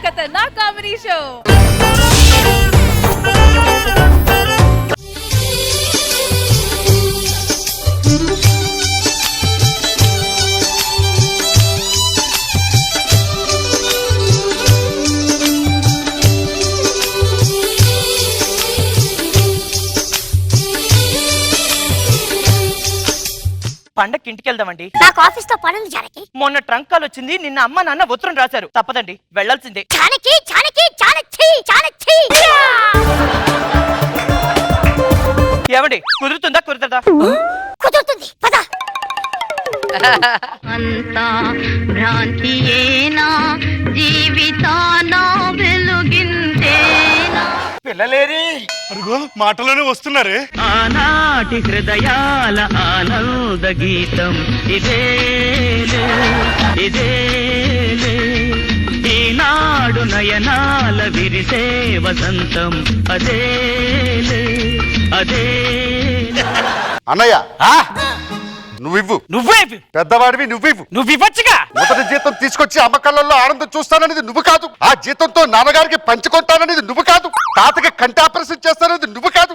खतरनाक comedy show. పండక్కి ఇంటికి వెళ్దామండి. నాకు ఆఫీస్ తో పనుంది జానకి. మొన్న ట్రంక్ కాల్ వచ్చింది. నిన్న అమ్మ నాన్న ఉత్తరం రాశారు. తప్పదండి, వెళ్ళాల్సిందే. జానకి జానకి జానకి జానకి ఏమండి, కుదురుతుందా కుదరదా? కుదురుతుంది, పద. అంతా భ్రాంతియేనా, జీవితాన వెలుగిందేనా. పిల్లలేరి అరుగో మాటలోనే వస్తున్నారే. ఆనాటి హృదయాల ఆనంద గీతం ఇదేలే ఇదేలే, ఈనాడు నయనాల విరిసే వసంతం అదేలే అదేలే. అన్నయ్య నువ్వివ్వు. నువ్వే పెద్దవాడివి, నువ్వివ్వు. నువ్వివ్వచ్చుగా. మొదటి జీతం తీసుకొచ్చి అమ్మ కళ్ళల్లో ఆనందం చూస్తాననేది నువ్వు కాదు. ఆ జీతంతో నాన్నగారికి పంచుకుంటాననేది నువ్వు కాదు. తాతకి కంటి ఆపరేషన్ చేస్తాననేది నువ్వు కాదు.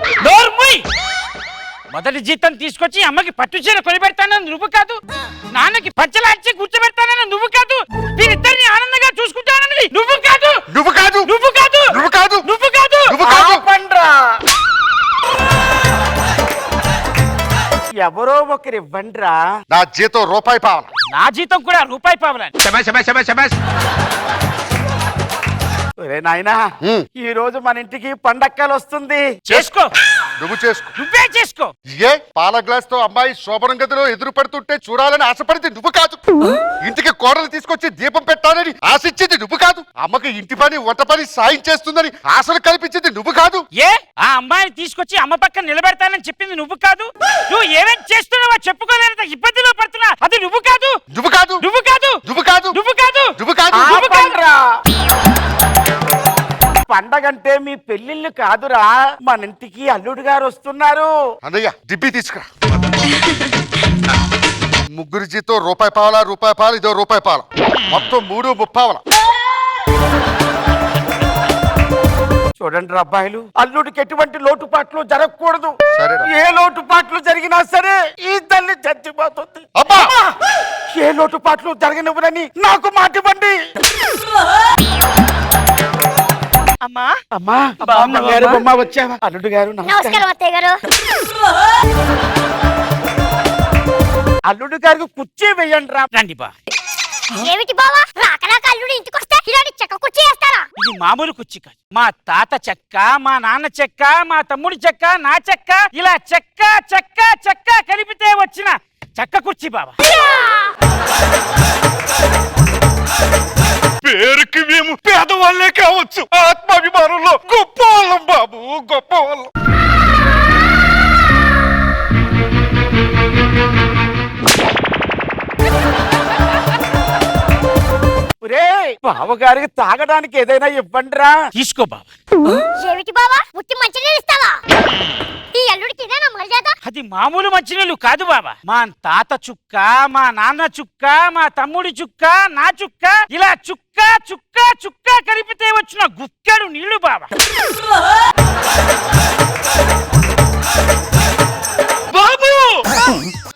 మొదటి జీతం తీసుకొచ్చి అమ్మకి పట్టు చీర కొనిపెడతానని నువ్వు కాదు. నాన్నకి పచ్చలాంచి కూర్చోబెడతానని నువ్వు కాదు. వీరిద్దరిని ఆనందంగా చూసుకుంటానని నువ్వు కాదు. నువ్వు కాదు. నువ్వు కాదు. నువ్వు కాదు. నువ్వు కాదు. నువ్వు కాదు. ఎవరో ఒకరు ఇవ్వండిరా. నా జీతం రూపాయి పావాలి. నా జీతం కూడా రూపాయి పావాలని. ఒరే నాయనా, ఈ రోజు మన ఇంటికి పండక్కలు వస్తుంది. చేసుకో. నువ్వు చేసుకో. నువ్వే చేసుకో. ఏ పాల గ్లాస్ తో అమ్మాయి శోభనం గదిలో ఎదురు పడుతుంటే చూడాలని ఆశపడింది నువ్వు కాదు. ఇంటికి కోడలు తీసుకొచ్చి దీపం పెట్టాలని ఆశించింది నువ్వు కాదు. అమ్మకి ఇంటి పని వంట పని సాయం చేస్తుందని ఆశలు కల్పించింది నువ్వు కాదు. ఏ ఆ అమ్మాయిని తీసుకొచ్చి అమ్మ పక్కన నిలబెడతానని చెప్పింది నువ్వు కాదు. నువ్వు ఏమేం చేస్తున్నావో చెప్పుకోలేనంత ఇబ్బందిలో పడుతున్నా అది నువ్వు కాదు. నువ్వు కాదు. నువ్వు కాదు. నువ్వు కాదు. నువ్వు కాదు. నువ్వు కాదు. నువ్వు కాదురా. పండగంటే మీ పెళ్లిళ్ళు కాదురా, మన ఇంటికి అల్లుడు గారు వస్తున్నారు. అన్నయ్య డిబ్బి తీసుకురా. ముగ్గురి జీతం రూపాయి పావాలా, రూపాయి పాలు, ఇదో రూపాయి పాల, మొత్తం 3.30. చూడండి అబ్బాయిలు, అల్లుడికి ఎటువంటి లోటుపాట్లు జరగకూడదు. సరేరా. ఏ లోటుపాట్లు జరిగినా సరే ఈ తల్లి చచ్చిపోతుంది. అబ్బా! ఏ లోటుపాట్లు జరగనివ్వనని నాకు మాటివ్వండి. అమ్మా అమ్మా, గారు బొమ్మ వచ్చావా? అల్లుడు గారు నమస్కారం అత్తయ్య గారు. అల్లుడు గారికి కుర్చీ వేయండి రా. రండి బా. ఏమిటి బావా, రాకరాక అల్లుడు ఇంటికి వస్తే ఇలాంటి చెక్క కుర్చీ వేస్తారా? ఇది మామూలు కుర్చీ కాదు. మా తాత చెక్క, మా నాన్న చెక్క, మా తమ్ముడి చెక్క, నా చెక్క, ఇలా చెక్క చెక్క చెక్క కలిపితే వచ్చిన చెక్క కుర్చీ బాబా. పేరుకి మేము పేదవాళ్లే కావచ్చు, ఆత్మాభిమానంలో గొప్ప వాళ్ళం బాబు, గొప్ప వాళ్ళం. బావగారికి తాగడానికి ఏదైనా ఇవ్వండిరా. తీసుకో బాబా. ఏమిటి బావా, ఉత్తి మంచినీళ్ళు ఇస్తావా? ఈ అల్లుడికి ఇదేనా మర్యాద? అది మామూలు మంచినీళ్ళు కాదు బాబా. మా తాత చుక్క, మా నాన్న చుక్క, మా తమ్ముడి చుక్క, నా చుక్క, ఇలా చుక్క చుక్క చుక్క కలిపితే వచ్చిన గుక్కెడు నీళ్లు బాబా. బాబు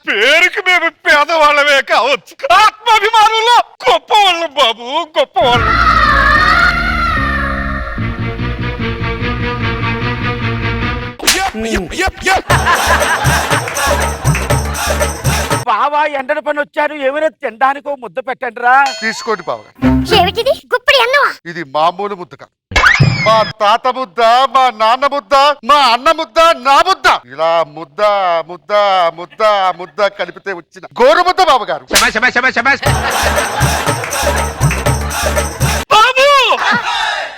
పేరుకి మేము పేదవాళ్ళమే కావచ్చు, ఆత్మాభిమానంలో గొప్ప వాళ్ళం బాబు, గొప్ప వాళ్ళం. బావా ఎండల పని వచ్చారు, ఏమైనా తినడానికో ముద్ద పెట్టండి రా. తీసుకోండి బాబు. ఏమిటిది, గుప్పిడి అన్నవా? ఇది మామూలు ముద్ద కాదు. మా తాత ముద్ద, మా నాన్న ముద్ద, మా అన్న ముద్ద, నా ముద్ద, ఇలా ముద్ద ముద్ద ముద్ద ముద్ద కలిపితే వచ్చిన గోరు ముద్ద బాబు గారు. బాబు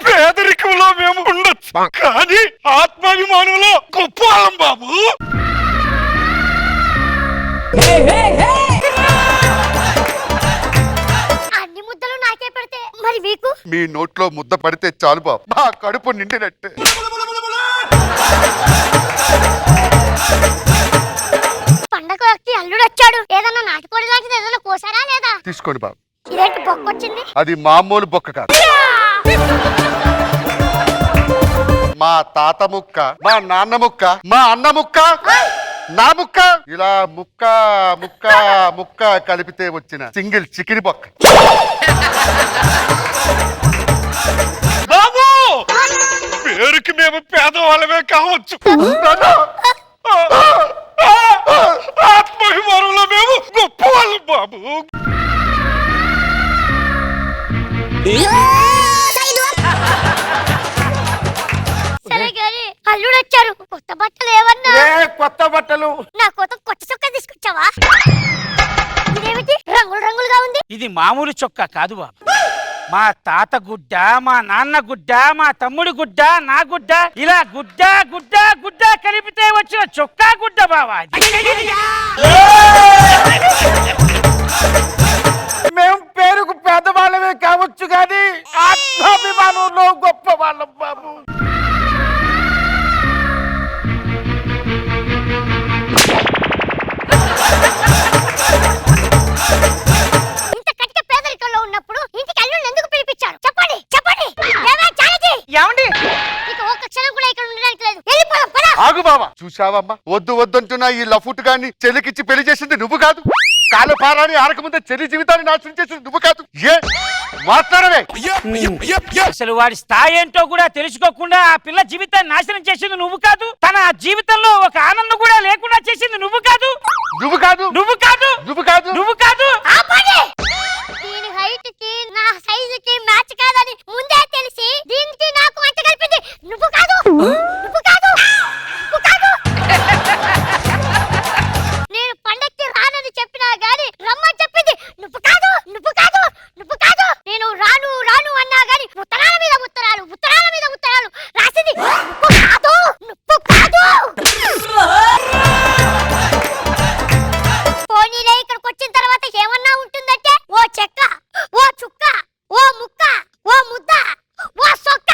పేదరికంలో మేము ఉండొచ్చు, కానీ ఆత్మాభిమానంలో గొప్ప వాళ్ళం బాబు. అన్ని ముద్దలు నాకే పెడితే మరి మీకు? మీ నోట్లో ముద్ద పడితే చాలు బాబు, మా కడుపు నిండినట్టే. పండగ వ్యక్తి అల్లుడు వచ్చాడు, ఏదన్నా నాటుకోడి లాంటిది ఏదన్నా కోసారా లేదా? తీసుకోండి బాబు. ఇదేంటి బొక్క వచ్చింది? అది మామూలు బొక్క కాదు, మా తాత ముక్క, మా నాన్న ముక్క, మా అన్న ముక్క, నా ముక్క, ఇలా ముక్క ముక్క ముక్క కలిపితే వచ్చిన సింగిల్ చికిరి బొక్క. బాబు పేరుకి మేము పేదవాళ్ళమే కావచ్చు, ఆత్మాభిమానంలో మేము గొప్పవాళ్ళం బాబు. సరే గాని అల్లుడు వచ్చారు, కొత్త బట్టలు ఏమన్నా? కొత్త బట్టలు నా కోసం కొత్త చొక్కా తీసుకొచ్చావా? ఇదేమిటి రంగులు రంగులుగా ఉంది? ఇది మామూలు చొక్కా కాదు బాబా. మా తాత గుడ్డ, మా నాన్న గుడ్డ, మా తమ్ముడి గుడ్డ, నా గుడ్డ, ఇలా గుడ్డ గుడ్డ గుడ్డ కలిపితే వచ్చిన చొక్కా గుడ్డ బావా. మేము పేరుకు పేదవాళ్ళమే కావచ్చు కానీ ఆత్మాభిమానంలో గొప్ప వాళ్ళం బాబు. ఇంత కటిక పేదరికంలో ఉన్నప్పుడు ఇంటికి అల్లుడిని ఎందుకు పిలిపించారు? చెప్పండి చెప్పండి. ఏమే జానకి, ఏమండి ఇక ఒక్క క్షణం కూడా ఇక్కడ ఉండడానికి లేదు. వెళ్ళిపోదాం పద. ఆగు బావా, చూసావమ్మా, వద్దు వద్దంటున్నా ఈ లఫుట్ గాన్ని చెల్లికిచ్చి పెళ్లి చేసింది నువ్వు కాదు. కాలపారాన్ని ఆరకముందే చెల్లి జీవితాన్ని నాశనం చేసింది నువ్వు కాదు. ఏ మాట్లాడవే? అసలు వాడి స్థాయి ఏంటో కూడా తెలుసుకోకుండా ఆ పిల్ల జీవితాన్ని నాశనం చేసింది నువ్వు కాదు. తన జీవితంలో ఒక ఆనందం కూడా లేకుండా చేసింది నువ్వు కాదు. నువ్వు కాదు, నువ్వు కాదు, నువ్వు కాదు, నువ్వు కాదు. ఆపండి. దీని హైట్ కి నా సైజు కి మ్యాచ్ కాదని ముందే తెలిసి దీనికి నాకు అంట కలిపింది నువ్వు కాదు, నువ్వు కాదు, నువ్వు కాదు. నేను పండక్కి రానని చెప్పినా గాని రమ్మని చెప్పింది నువ్వు కాదు, నువ్వు కాదు, నువ్వు కాదు. నేను రాను రాను అన్నా గాని ఉత్తరాల మీద ఉత్తరాలు, ఉత్తరాల మీద ఉత్తరాలు రాసింది నువ్వు కాదు, నువ్వు కాదు. పోనీలే, ఇక్కడికి వచ్చిన తర్వాత ఏమన్నా ఉంటుందంటే ఓ చెక్క, ఓ చుక్క, ఓ ముక్క, ఓ ముద్ద, ఓ సొక్క.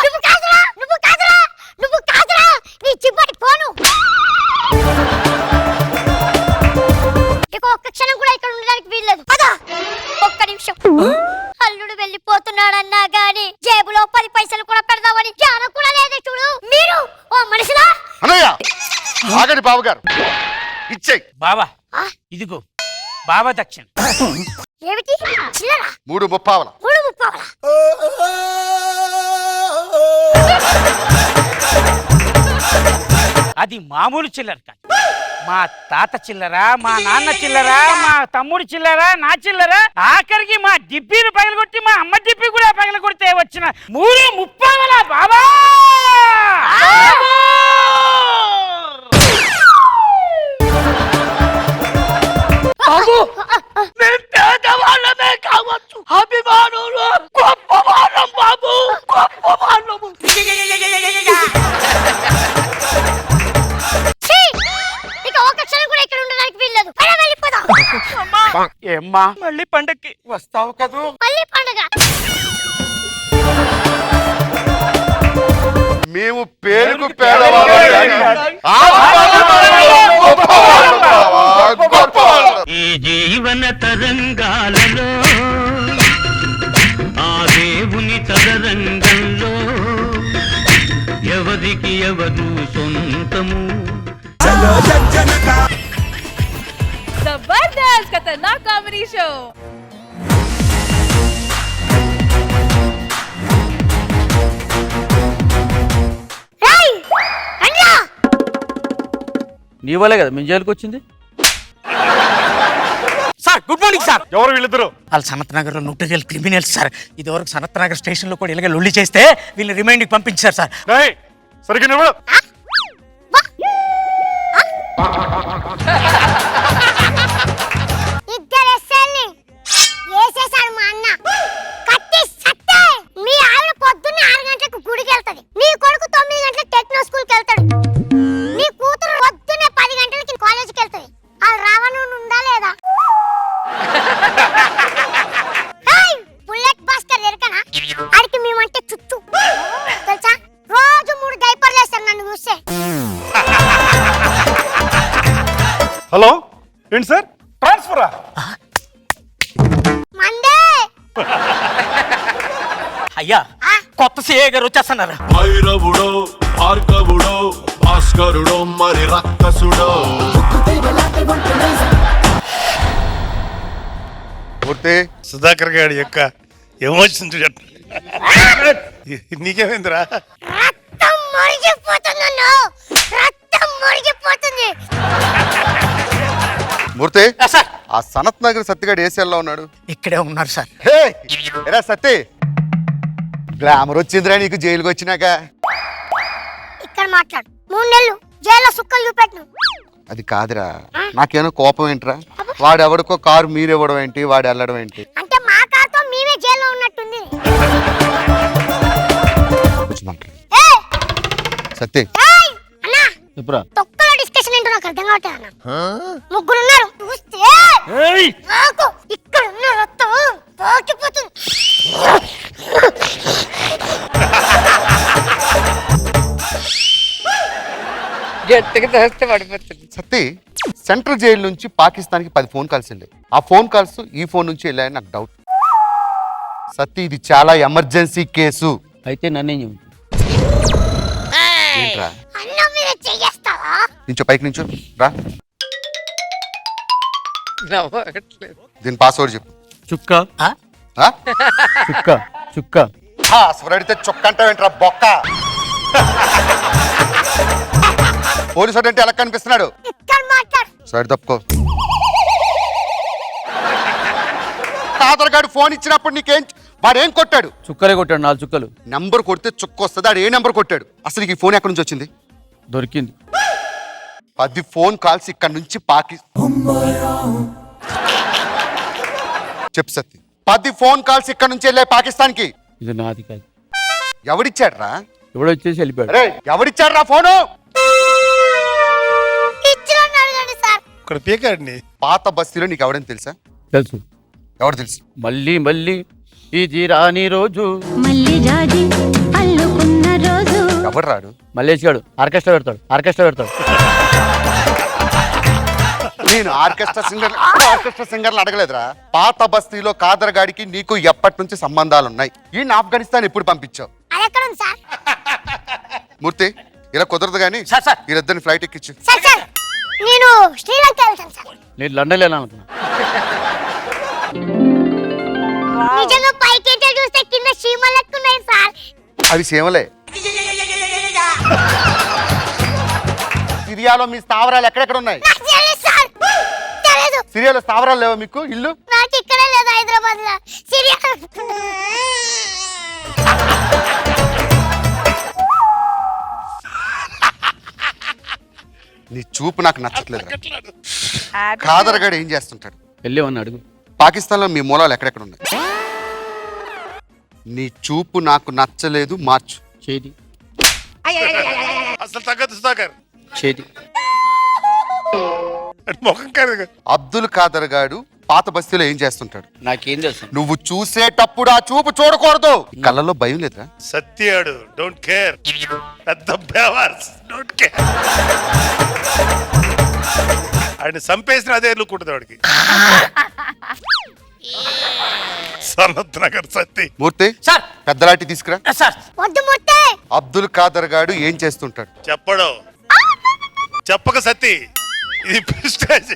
నువ్వు కాదురా, నువ్వు కాదురా, నువ్వు కాదురా, నీ చిబ్బటి పోను. ఇక ఒక్క క్షణం కూడా ఇక్కడ ఉండడానికి వీల్లేదు. పదా ఒక్క నిమిషం. అల్లుడు వెళ్ళిపోతున్నాడన్నా గాని జేబులో 10 పైసలు కూడా పెడదామని జ్ఞానం కూడా లేదే చూడు. మీరు ఓ మనిషిలా? అన్నయ్య ఆగండి బావగారు, ఇచ్చేయి. బావా ఆ? ఇదిగో బాబా దక్షిణ. ఏమిటి చిల్లరా? 3 ముప్పావల. 3 ముప్పావలా? అది మామూలు చిల్లర కాదు. మా తాత చిల్లర, మా నాన్న చిల్లర, మా తమ్ముడు చిల్లర, నా చిల్లర, ఆఖరికి మా డిబ్బీని పగలగొట్టి మా అమ్మ డిబ్బీ కూడా పగలగొడితే వచ్చిన 3 ముప్పావల బాబా. పేదవాళ్ళమే కావచ్చు, అభిమానులు గొప్ప వాళ్ళం బాబు, గొప్ప వాళ్ళము. ఛీ! ఇక ఒక్క క్షణం కూడా ఇక్కడ ఉండడానికి వీల్లేదు. పద వెళ్ళిపోదాం. ఏమ్మా మళ్ళీ పండక్కి వస్తావు కదూ? మళ్ళీ పండుగ. మేము పేరుకు పేదవాళ్ళం కానీ ఆత్మాభిమానంలో గొప్పవాళ్ళం బావా, గొప్పవాళ్ళం. ఈ జీవన తరంగాలలో ఆ దేవుని తరంగంలో ఎవరికి ఎవరు సొంతము. जबरदस्त खतरनाक कॉमेडी शो। రేయ్! రండిరా! నీ వల్లే కదా మేము జైలుకి వచ్చింది. Sir good morning sir. ఎవరు వీళ్ళిద్దరు? వాళ్ళు సనత్ నగర్ లో నోటరియల్ క్రిమినల్స్ సార్. ఇది వరకు సనత్ నగర్ స్టేషన్ లో కూడా ఇలాగే లొల్లి చేస్తే వీళ్ళని రిమైండింగ్ పంపించారు సార్. సరిగ్గా నిలబడు. ఇద్దరు ఎస్ఎల్ని వేసేశాడు మా అన్న. కత్తి సత్తే. మీ ఆవిడ పొద్దున్నే 6 గంటలకు గుడికి వెళ్తది. నీ కొడుకు 9 గంటలకు టెక్నో స్కూల్కి వెళ్తాడు. నీ కూతురు పొద్దున్నే 10 గంటలకి కాలేజీకి వెళ్తది. ఆ రావణుడు ఉందా లేదా? హేయ్! బుల్లెట్ భాస్కర్ ఎరకనా? ఆడికి మేమంటే చుట్టూ తెలుసా? రోజు 3 డైపర్లు వేస్తారు నన్ను చూస్తే. హలో ఏంటి సార్, ట్రాన్స్ఫరా? మందే అయ్యా ఆ? కొత్త సిఏ గారు వచ్చేస్తున్నారు. భైరవుడో భార్గవుడో భాస్కరుడో మరి రక్కసుడో. మూర్తి సుధాకర్ గారి యొక్క ఎమోషన్ చూడండి. నీకేమైందిరా? రక్తం మురిగిపోతుంది అన్నా. రక్తం మురిగిపోతుంది. మూర్తి సార్ ఆ సనత్ నగర్ సత్తిగాడు ఏ సెల్లో ఉన్నాడు? ఇక్కడే ఉన్నారు సార్. హే ఎరా సత్తి, గ్లామర్ వచ్చిందిరా నీకు జైలుకి వచ్చినాక. ఇక్కడ మాట్లాడు. 3 నెలలు జైల్లో సుక్కలు చూపెట్టు. అది కాదురా, నాకేమో కోపం ఏంట్రా? వాడు ఎవడికో కారు మీరెవ్వడం ఏంటి, వాడు వెళ్ళడం ఏంటి? అంటే మా కారుతో మేమే జైల్లో ఉన్నట్టుంది. కొంచెం మాట్లాడు. ఏయ్! సత్తి ఏయ్! అన్నా చెప్పురా. తొక్కలో డిస్కషన్ ఏంటో నాకు అర్థం కావట్లేదు అన్న. 3 ఉన్నారు. చూస్తే నాకు ఇక్కడ ఉన్న రక్తం పాకిపోతుంది. సత్తి, సెంట్రల్ జైలు నుంచి పాకిస్తాన్కి 10 ఫోన్ కాల్స్ వెళ్ళాయి. ఆ ఫోన్ కాల్స్ ఈ ఫోన్ నుంచి వెళ్ళాయని నాకు డౌట్. సత్తి, ఇది చాలా ఎమర్జెన్సీ కేసు. అయితే నన్నేం చెబుతుంది? ఏంట్రా? అన్న మీద చెయ్యేస్తావా? నించో, పైకి నించో రా. దీని పాస్వర్డ్ చెప్పు. చుక్క ఆ? చుక్క చుక్క. పాస్వర్డ్ అడిగితే చొక్క అంటావేంట్రా బొక్క? పోలీసు అంటే ఎలా కనిపిస్తున్నాడు? ఇక్కడ మాట్లాడు. సైడ్ తప్పుకో. ఆధార్ కార్డు ఫోన్ ఇచ్చినప్పుడు నీకేం, వాడేం కొట్టాడు? చుక్కలే కొట్టాడు, 4 చుక్కలు. నంబర్ కొడితే చుక్క వస్తుంది. ఆడు ఏ నెంబర్ కొట్టాడు? అసలు ఈ ఫోన్ ఎక్కడి నుంచి వచ్చింది? దొరికింది. 10 ఫోన్ కాల్స్ ఇక్కడ నుంచి చెప్పు సత్తి, 10 ఫోన్ కాల్స్ ఇక్కడ నుంచి వెళ్ళాయి పాకిస్తాన్ కి. ఇది నాది కాదు. ఎవడిచ్చాడు రా? ఎవడో వచ్చేసి వెళ్ళిపోయాడు. అరే ఎవడిచ్చాడు రా ఫోను? ఇచ్చిరని అడగండి సార్. ఇక్కడ పీకాడిని. పాత బస్తీలో నీకు ఎవడని తెలుసా? తెలుసు. ఎవడు తెలుసు? మళ్ళీ మళ్ళీ ఇది రాని రోజు. మళ్ళీ జాజి అల్లుకున్న రోజు. ఎవడు రాడు? మల్లేష్ గాడు ఆర్కెస్ట్రా పెడతాడు. నేను ఆర్కెస్ట్రా సింగర్లు అడగలేదురా. పాత బస్తీలో కాదర్గాడికి నీకు ఎప్పటి నుంచి సంబంధాలు ఉన్నాయి? ఈయన ఆఫ్ఘనిస్తాన్ ఎప్పుడు పంపించావు? అది ఎక్కడ ఉంది సార్? మూర్తి, ఇలా కుదరదు కానీ సార్ సార్ వీళ్ళిద్దరిని ఫ్లైట్ ఎక్కించు. సార్ సార్ నేను శ్రీలంక వెళ్తాను సార్. నేను లండన్ వెళ్ళాలనుకున్నా. నిజంగా పైకి చూస్తే కింద చీమలు లెక్కున్నాయి సార్. అవి సేమలే. సిరియాలో మీ స్థావరాలు ఎక్కడెక్కడ ఉన్నాయి? నాకు తెలియదు సార్. తెలియదు. సిరియాలో స్థావరాలు లేవా మీకు? ఇల్లు నాకు ఇక్కడే లేదు, హైదరాబాద్ లో. సిరియా నీ చూపు నాకు నచ్చట్లేదు. కాదర్గాడు ఏం చేస్తుంటాడు? వెళ్ళేవన్నా అడుగు. పాకిస్తాన్ లో మీ మూలాలు ఎక్కడెక్కడ ఉన్నాయి? నీ చూపు నాకు నచ్చలేదు, మార్చు. చేతి అసలు తగ్గదు సుధాకర్. చేతి ముఖం కాదు. అబ్దుల్ ఖాదర్ గాడు పాత బస్తీలో ఏం చేస్తుంటాడు? నాకేం తెలుసు? నువ్వు చూసేటప్పుడు ఆ చూపు చూడకూడదు. కళ్ళల్లో భయం లేదురా? సత్యాడు డోంట్ కేర్. పెద్ద బేవార్స్ డోంట్ కేర్. ఆయన చంపేసిన అదే లుక్ ఉంటుంది వాడికి. సనత్ నగర్ సత్తి. మూర్తి సార్ పెద్దలాంటి తీసుకురా. సార్ వద్దు ముట్టే. అబ్దుల్ ఖాదర్ గాడు ఏం చేస్తుంటాడు? చెప్పడు. చెప్పక సత్తి, ఇది ప్రెస్టేజ్.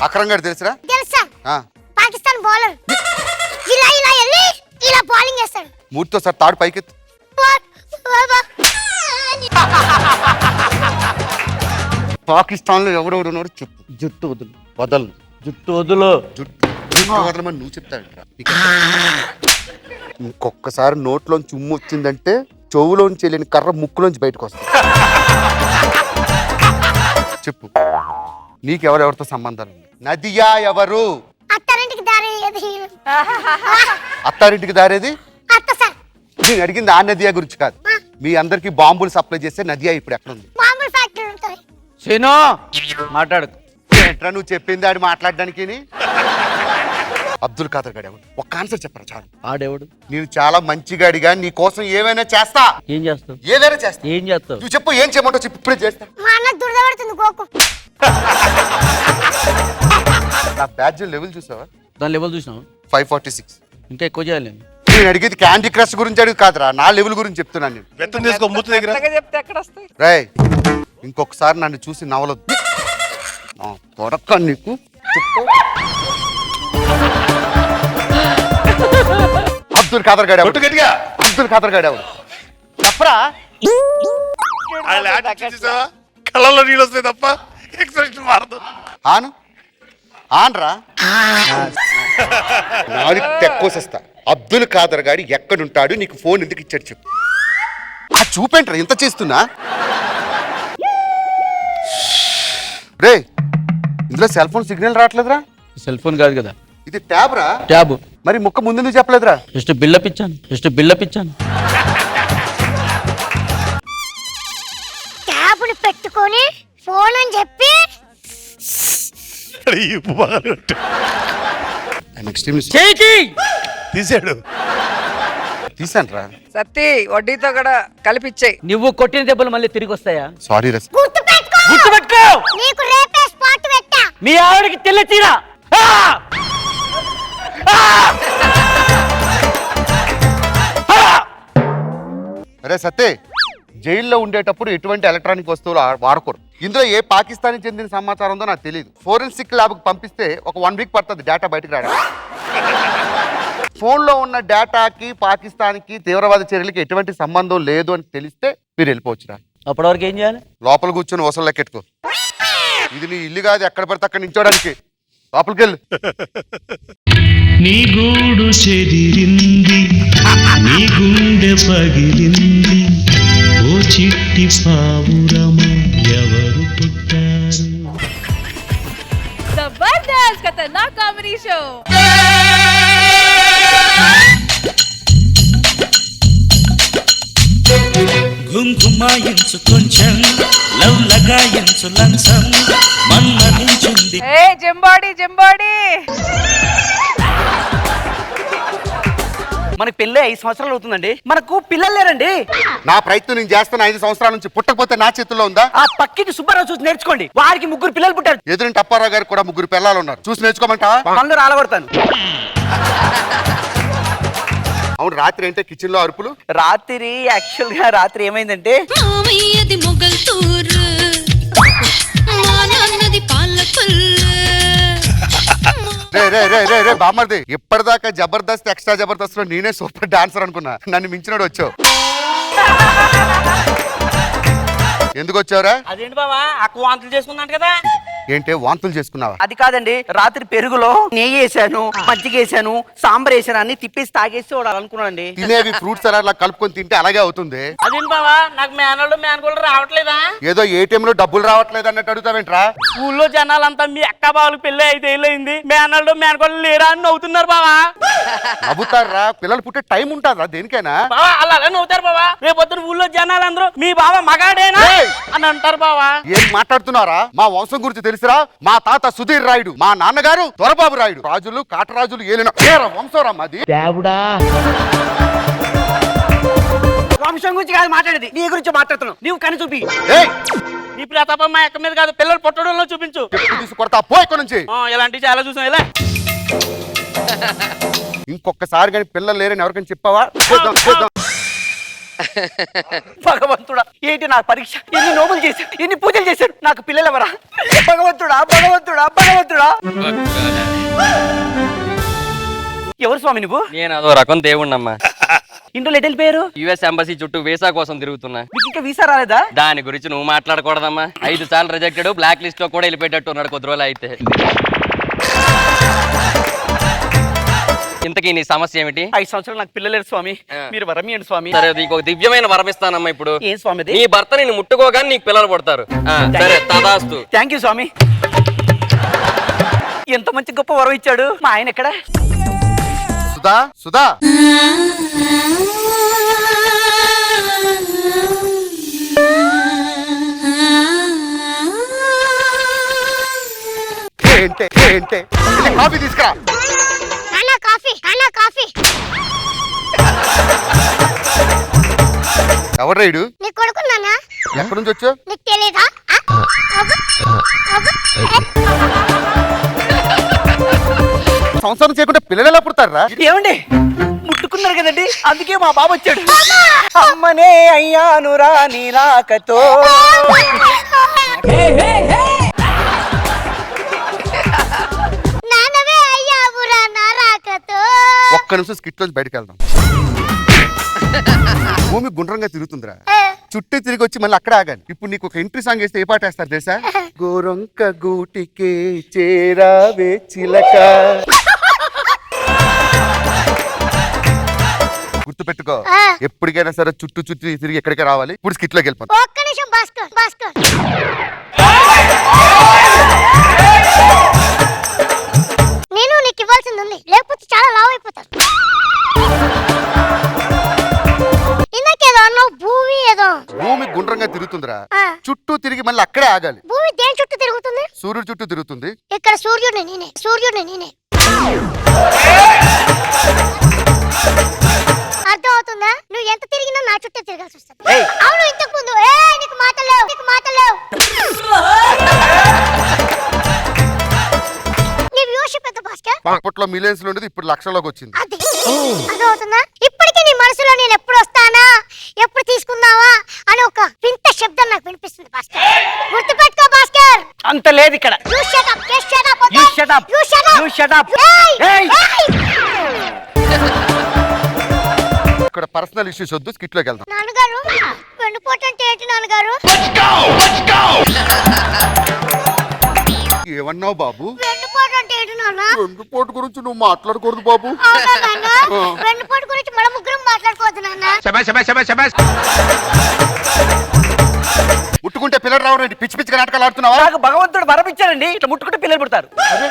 అక్రమ్ గారు తెలుసురా? తెలుసా? ఆ, పాకిస్తాన్ బౌలర్. ఇలా ఇలా వెళ్ళి ఇలా బౌలింగ్ చేస్తాడు. మూర్తితో సార్ తాడు పైకెత్తు. పాకిస్తాన్ లో ఎవడెవడున్నాడు చెప్పు. జుట్టు వదులు. వదలను. జుట్టు వదులు. జుట్టు వదలమని నువ్వు చెప్తాడు. ఇంకొకసారి నోట్లోంచి ఉమ్ము వచ్చిందంటే చెవులోంచి వెళ్ళిన కర్ర ముక్కులోంచి బయటకు వస్తుంది. చెప్పు, నీకెవరెవరితో సంబంధాలు ఉన్నాయి? నదియా ఎవరు? అత్తారింటికి దారి ఏది? అత్తారింటికి దారేది? అత్త సార్. నేను అడిగింది ఆ నదియా గురించి కాదు. మీ అందరికి బాంబులు సప్లై చేసే నదియా ఇప్పుడు ఎక్కడ ఉంది? బాంబుల ఫ్యాక్టరీ ఉంటుంది. సీను మాట్లాడకు. ఏంట్రా నువ్వు చెప్పింది ఆడు మాట్లాడడానికి? అబ్దుల్ ఖాదర్ గాడు ఎవడు? ఒక్క ఆన్సర్ చెప్పరా చాలు. ఆడేవాడు? నేను చాలా మంచిగాడిగా నీ కోసం ఏమైనా చేస్తా. ఏం చేస్తావు? ఏదైనా చేస్తా. ఏం చేస్తావు? నువ్వు చెప్పు, ఏం చేయమంటావు చెప్పు, ఇప్పుడే చేస్తా. మా అన్న దురద పడుతుంది గోకు. నా బ్యాడ్జ్ లెవెల్ చూసావా? దాని లెవెల్ చూసినావు? 546. ఇంకా ఎక్కువ చేయాలి నేను. నేను అడిగేది క్యాండీ క్రష్ గురించి అడిగి కాదురా, నా లెవెల్ గురించి చెప్తున్నాను నేను. బెత్తం తీసుకో మూత దగ్గర. చెప్తే ఎక్కడ వస్తాయి? రేయ్ ఇంకొకసారి నన్ను చూసి నవ్వలొద్దు. కొడక నీకు చెప్పు. అబ్దుల్ ఖాదర్ గాడు కొట్టు గట్టిగా. అబ్దుల్ ఖాదర్ గాడు ఎవరు చెప్పరా? వాళ్ళ attitude చూసావా? కళ్ళల్లో నీళ్ళు వస్తాయి తప్ప ఎక్స్ప్రెషన్ మారదు. ఆను ఆన్రా నాలుగు తెక్కోసేస్తా. అబ్దుల్ ఖాదర్ గాడు ఎక్కడుంటాడు, నీకు ఫోన్ ఎందుకు ఇచ్చాడు చెప్పు. ఆ చూపేంట్రా ఎంత చేస్తున్నా. రే ఇందులో సెల్ ఫోన్ సిగ్నల్ రావట్లేదురా. సెల్ ఫోన్ కాదు కదా, ఇది ట్యాబ్ రా. ట్యాబ్. మరి ముక్క ముందు చెప్పలేదురా. జస్ట్ బిల్డప్ ఇచ్చాను, జస్ట్ బిల్డప్ ఇచ్చాను. ట్యాబ్ని పెట్టుకొని ఫోన్ అని చెప్పి ఈ ఉప్పు బాగా కొట్టు. నెక్స్ట్ టైం తీసాడు. తీసాను రా. సత్తి వడ్డీతో కూడా కలిపిచ్చాయి. నువ్వు కొట్టిన దెబ్బలు మళ్ళీ తిరిగి వస్తాయా? సారీ రా. గుర్తుపెట్టుకో. గుర్తుపెట్టుకో. నీకు రేపే స్పాట్ పెట్టా. మీ ఆవిడకి తెల్ల చీర. అరే సత్తే, జైల్లో ఉండేటప్పుడు ఎటువంటి ఎలక్ట్రానిక్ వస్తువులు వాడకూడదు. ఇందులో ఏ పాకిస్తాన్కి చెందిన సమాచారం ఉందో నాకు తెలియదు. ఫోరెన్సిక్ ల్యాబ్కి పంపిస్తే ఒక 1 వీక్ పడుతుంది డేటా బయటకు రావడానికి. ఫోన్లో ఉన్న డేటాకి పాకిస్తాన్కి తీవ్రవాద చర్యలకి ఎటువంటి సంబంధం లేదు అని తెలిస్తే మీరు వెళ్ళిపోవచ్చురా. అప్పటి వరకు ఏం చేయాలి? లోపల కూర్చొని వసలు లెక్కెట్టుకో. ఇది నీ ఇల్లు కాదు ఎక్కడ పడితే అక్కడ నించోడానికి. లోపలికి వెళ్ళు. నీ గూడు చెదిరింది, నీ గుండె పగిలింది, ఓ చిట్టి పావురమ ఎవరు పుట్టారు? जबरदस्त खतरनाक कॉमेडी शो। గుంగుమాయించు కొంచెం లవ్ లగాయించు లంచం మన్మధించుంది. ఏ జింబాడీ జింబాడీ. మనకి పెళ్ళి 5 సంవత్సరాలు అవుతుందండి, మనకు పిల్లలు లేరండి. నా ప్రయత్నం నేను చేస్తాను. 5 సంవత్సరాల నుంచి పుట్టకపోతే నా చేతుల్లో ఉందా? ఆ పక్కింటి సుబ్బారావు చూసి నేర్చుకోండి, వారికి 3 పిల్లలు పుట్టారు. ఎదురింటి అప్పారావు గారికి కూడా 3 పిల్లలు ఉన్నారు, చూసి నేర్చుకోమంటావా? పనులు రాలగొడతాను. అవును, రాత్రి అంటే కిచెన్ లో అరుపులు. రాత్రి యాక్చువల్ గా రాత్రి ఏమైందంటే మామయ్యది మొగల్తూరు మా నాన్నది పాలకొల్లు. రే రే రే రే రే బామ్మర్ది, ఇప్పటిదాకా జబర్దస్త్ ఎక్స్ట్రా జబర్దస్త్ లో నేనే సూపర్ డాన్సర్ అనుకున్నా. నన్ను మించినోడు వచ్చావు. ఎందుకు వచ్చావురా? అదేంటి బావా అక్క వాంతులు చేసుకుందంట కదా. ఏంటి వాంతులు చేసుకున్నావా? అది కాదండి, రాత్రి పెరుగులో నెయ్యి వేసాను, మజ్జిగ వేసాను, సాంబార్ వేసాను, అన్ని తిప్పేసి తాగేసి చూడాలనుకున్నానండి. తినేవి ఫ్రూట్స్ అలా కలుపుకొని తింటే అలాగే అవుతుంది. అదేంటి బావా నాకు మేనల్లు మేనగోళ్ళు రావట్లేదా? ఏదో ఏటీఎం లో డబ్బులు రావట్లేదు అన్నట్టు అడుగుతావేంట్రా? ఊళ్ళో జనాలంతా మీ అక్క బావలకు పెళ్లి 5 ఏళ్ళు అయింది, మేనల్లు మేనగోళ్ళు లేరా అని నవ్వుతున్నారు బావా. నవ్వుతారా? పిల్లలు పుట్టే టైం ఉంటుందా దేనికైనా? బావా అలా నవ్వుతారు బావా. రేపు పొద్దున ఊళ్ళో జనాలందరూ మీ బావ మగాడేనా అని అంటారు బావా. ఏం మాట్లాడుతున్నారా? మా వంశం గురించి తెలుసురా? మా తాత సుధీర్ రాయుడు, మా నాన్నగారు దొరబాబు రాయుడు. రాజులు కాటరాజులు ఏలిన వంశంరా మాది. వంశం గురించి కాదు మాట్లాడేది, నీ గురించి మాట్లాడుతున్నావు. నీవు కని చూపి. ఏయ్, నీ ప్రతాపం మా అక్క మీద కాదు, పిల్లలు పుట్టడంలో చూపించు. చెప్పు తీసి కొడతా పో ఇక్కడి నుంచి. ఇలాంటివి చాలా చూసాం. ఇలా ఇంకొకసారి కానీ పిల్లలు లేరని ఎవరికైనా చెప్పావా? చేద్దాం, చేద్దాం. భగవంతుడా ఏంటి నా పరీక్ష? ఎన్ని నోములు చేశాడు, ఎన్ని పూజలు చేశాడు, నాకు పిల్లలు ఎవరా? భగవంతుడా భగవంతుడా భగవంతుడా. ఎవరు స్వామి నువ్వు? నేను అదో రకం దేవుణ్ణమ్మా. ఇంట్లో ఎటు వెళ్ళిపోయారు? యుఎస్ ఎంబసీ చుట్టూ వీసా కోసం తిరుగుతున్నా. మీకు ఇంకా వీసా రాలేదా? దాని గురించి నువ్వు మాట్లాడకూడదమ్మా. 5 సార్లు రిజెక్టెడ్, బ్లాక్ లిస్ట్ లో కూడా వెళ్ళిపోయేటట్టు ఉన్నాడు కొద్ది రోజులు అయితే. ఇంతకీ నీ సమస్య ఏమిటి? 5 సంవత్సరాలు నాకు పిల్లలేరు స్వామి, మీరు వరం ఇవ్వండి స్వామి. సరే నీకు ఒక దివ్యమైన వరం ఇస్తానమ్మా ఇప్పుడు. ఏం స్వామి? నీ భర్త నిన్ను ముట్టుకోగానే నీకు పిల్లలు పుడతారు. సరే తదాస్తు. థ్యాంక్ యూ స్వామి. ఎంత మంచి గొప్ప వరం ఇచ్చాడు. మా ఆయన ఎక్కడ? సుధా సుధా ఏంటే ఏంటే కాఫీ తీసుకురా. కాఫీ. ఎవరు రైడు? నీ కొడుకు నాన్న. ఎక్కడి నుంచి వచ్చావు? నీకు తెలీదా? సంసారం చేయకుండా పిల్లలు ఎలా పుడతారా? ఏమండి ముట్టుకున్నారు కదండి, అందుకే మా బాబు వచ్చాడు. అమ్మనే అయ్యానురా నీ రాకతో. నాన్నవే అయ్యావురా నా రాకతో. ఒక్క నిమిషం స్కిట్ నుంచి బయటకు వెళ్దాం. భూమి గుండ్రంగా తిరుగుతుందిరా, చుట్టూ తిరిగి వచ్చి మళ్ళీ అక్కడ ఆగాలి. ఇప్పుడు నీకు ఒక ఎంట్రీ సాంగ్ వేస్తే ఏ పాట వేస్తారు తెలుసా? గోరొంక గూటికే చేరావే చిలక. గుర్తుపెట్టుకో, ఎప్పటికైనా సరే చుట్టూ చుట్టూ తిరిగి ఎక్కడికి రావాలి. ఇప్పుడు స్కిట్ లోకి వెళ్ళిపోతాం. ఒక్క నిమిషం భాస్కర్, భాస్కర్ నేను నీకు ఇవ్వాల్సింది ఉంది, లేకపోతే చాలా లావ్ అయిపోతాను. ఇందాకేదో అన్నావు, భూమి ఏదో. భూమి గుండ్రంగా తిరుగుతుందిరా, ఆ. చుట్టూ తిరిగి మళ్ళీ అక్కడే ఆగాలి. భూమి దేని చుట్టూ తిరుగుతుంది? సూర్యుడు చుట్టూ తిరుగుతుంది. ఇక్కడ సూర్యుడిని నేనే, సూర్యుడిని నేనే. అర్థం అవుతుందా? నువ్వు ఎంత తిరిగినా నా చుట్టే తిరగాల్సి వస్తుంది. అవును, ఇంతకు ముందు నీకు మాటలేవు, నీకు మాటలేవు. నీ వ్యూషిప్ ఎంత భాస్కర్? అప్పట్లో మిలియన్స్ లో ఉండేది, ఇప్పుడు లక్షల్లోకి వచ్చింది. అది అర్థం అవుతుందా? ఇప్పటికీ నీ మనసులో నేను ఎప్పుడు వస్తానా, ఎప్పుడు తీసుకుందావా అని ఒక వింత శబ్దం నాకు వినిపిస్తుంది భాస్కర్. గుర్తుపెట్టుకో భాస్కర్. అంత లేదు ఇక్కడ. You shut up, just shut up, okay? You shut up. You shut up. You shut up. Hey! Hey! ఇక్కడ పర్సనల్ ఇష్యూస్ వద్దు, స్కిట్ లోకి వెళ్దాం. నాన్నగారు, వెండిపోటు అంటే ఏంటి నాన్నగారు? ఏమన్నావు బాబు? వెండిపోటు అంటే ఏంటి నాన్న? వెండిపోటు గురించి నువ్వు మాట్లాడకూడదు బాబు. అవునా నాన్న? వెండిపోటు గురించి మన ముగ్గురం మాట్లాడుకోవద్దు నాన్న. ముట్టుకుంటే పిల్లలు రావరండి, పిచ్చి పిచ్చిగా నాటకాలు ఆడుతున్నావా? నాకు భగవంతుడు వరం ఇచ్చారండి, ఇట్లా ముట్టుకుంటే పిల్లలు పుడతారు. అదే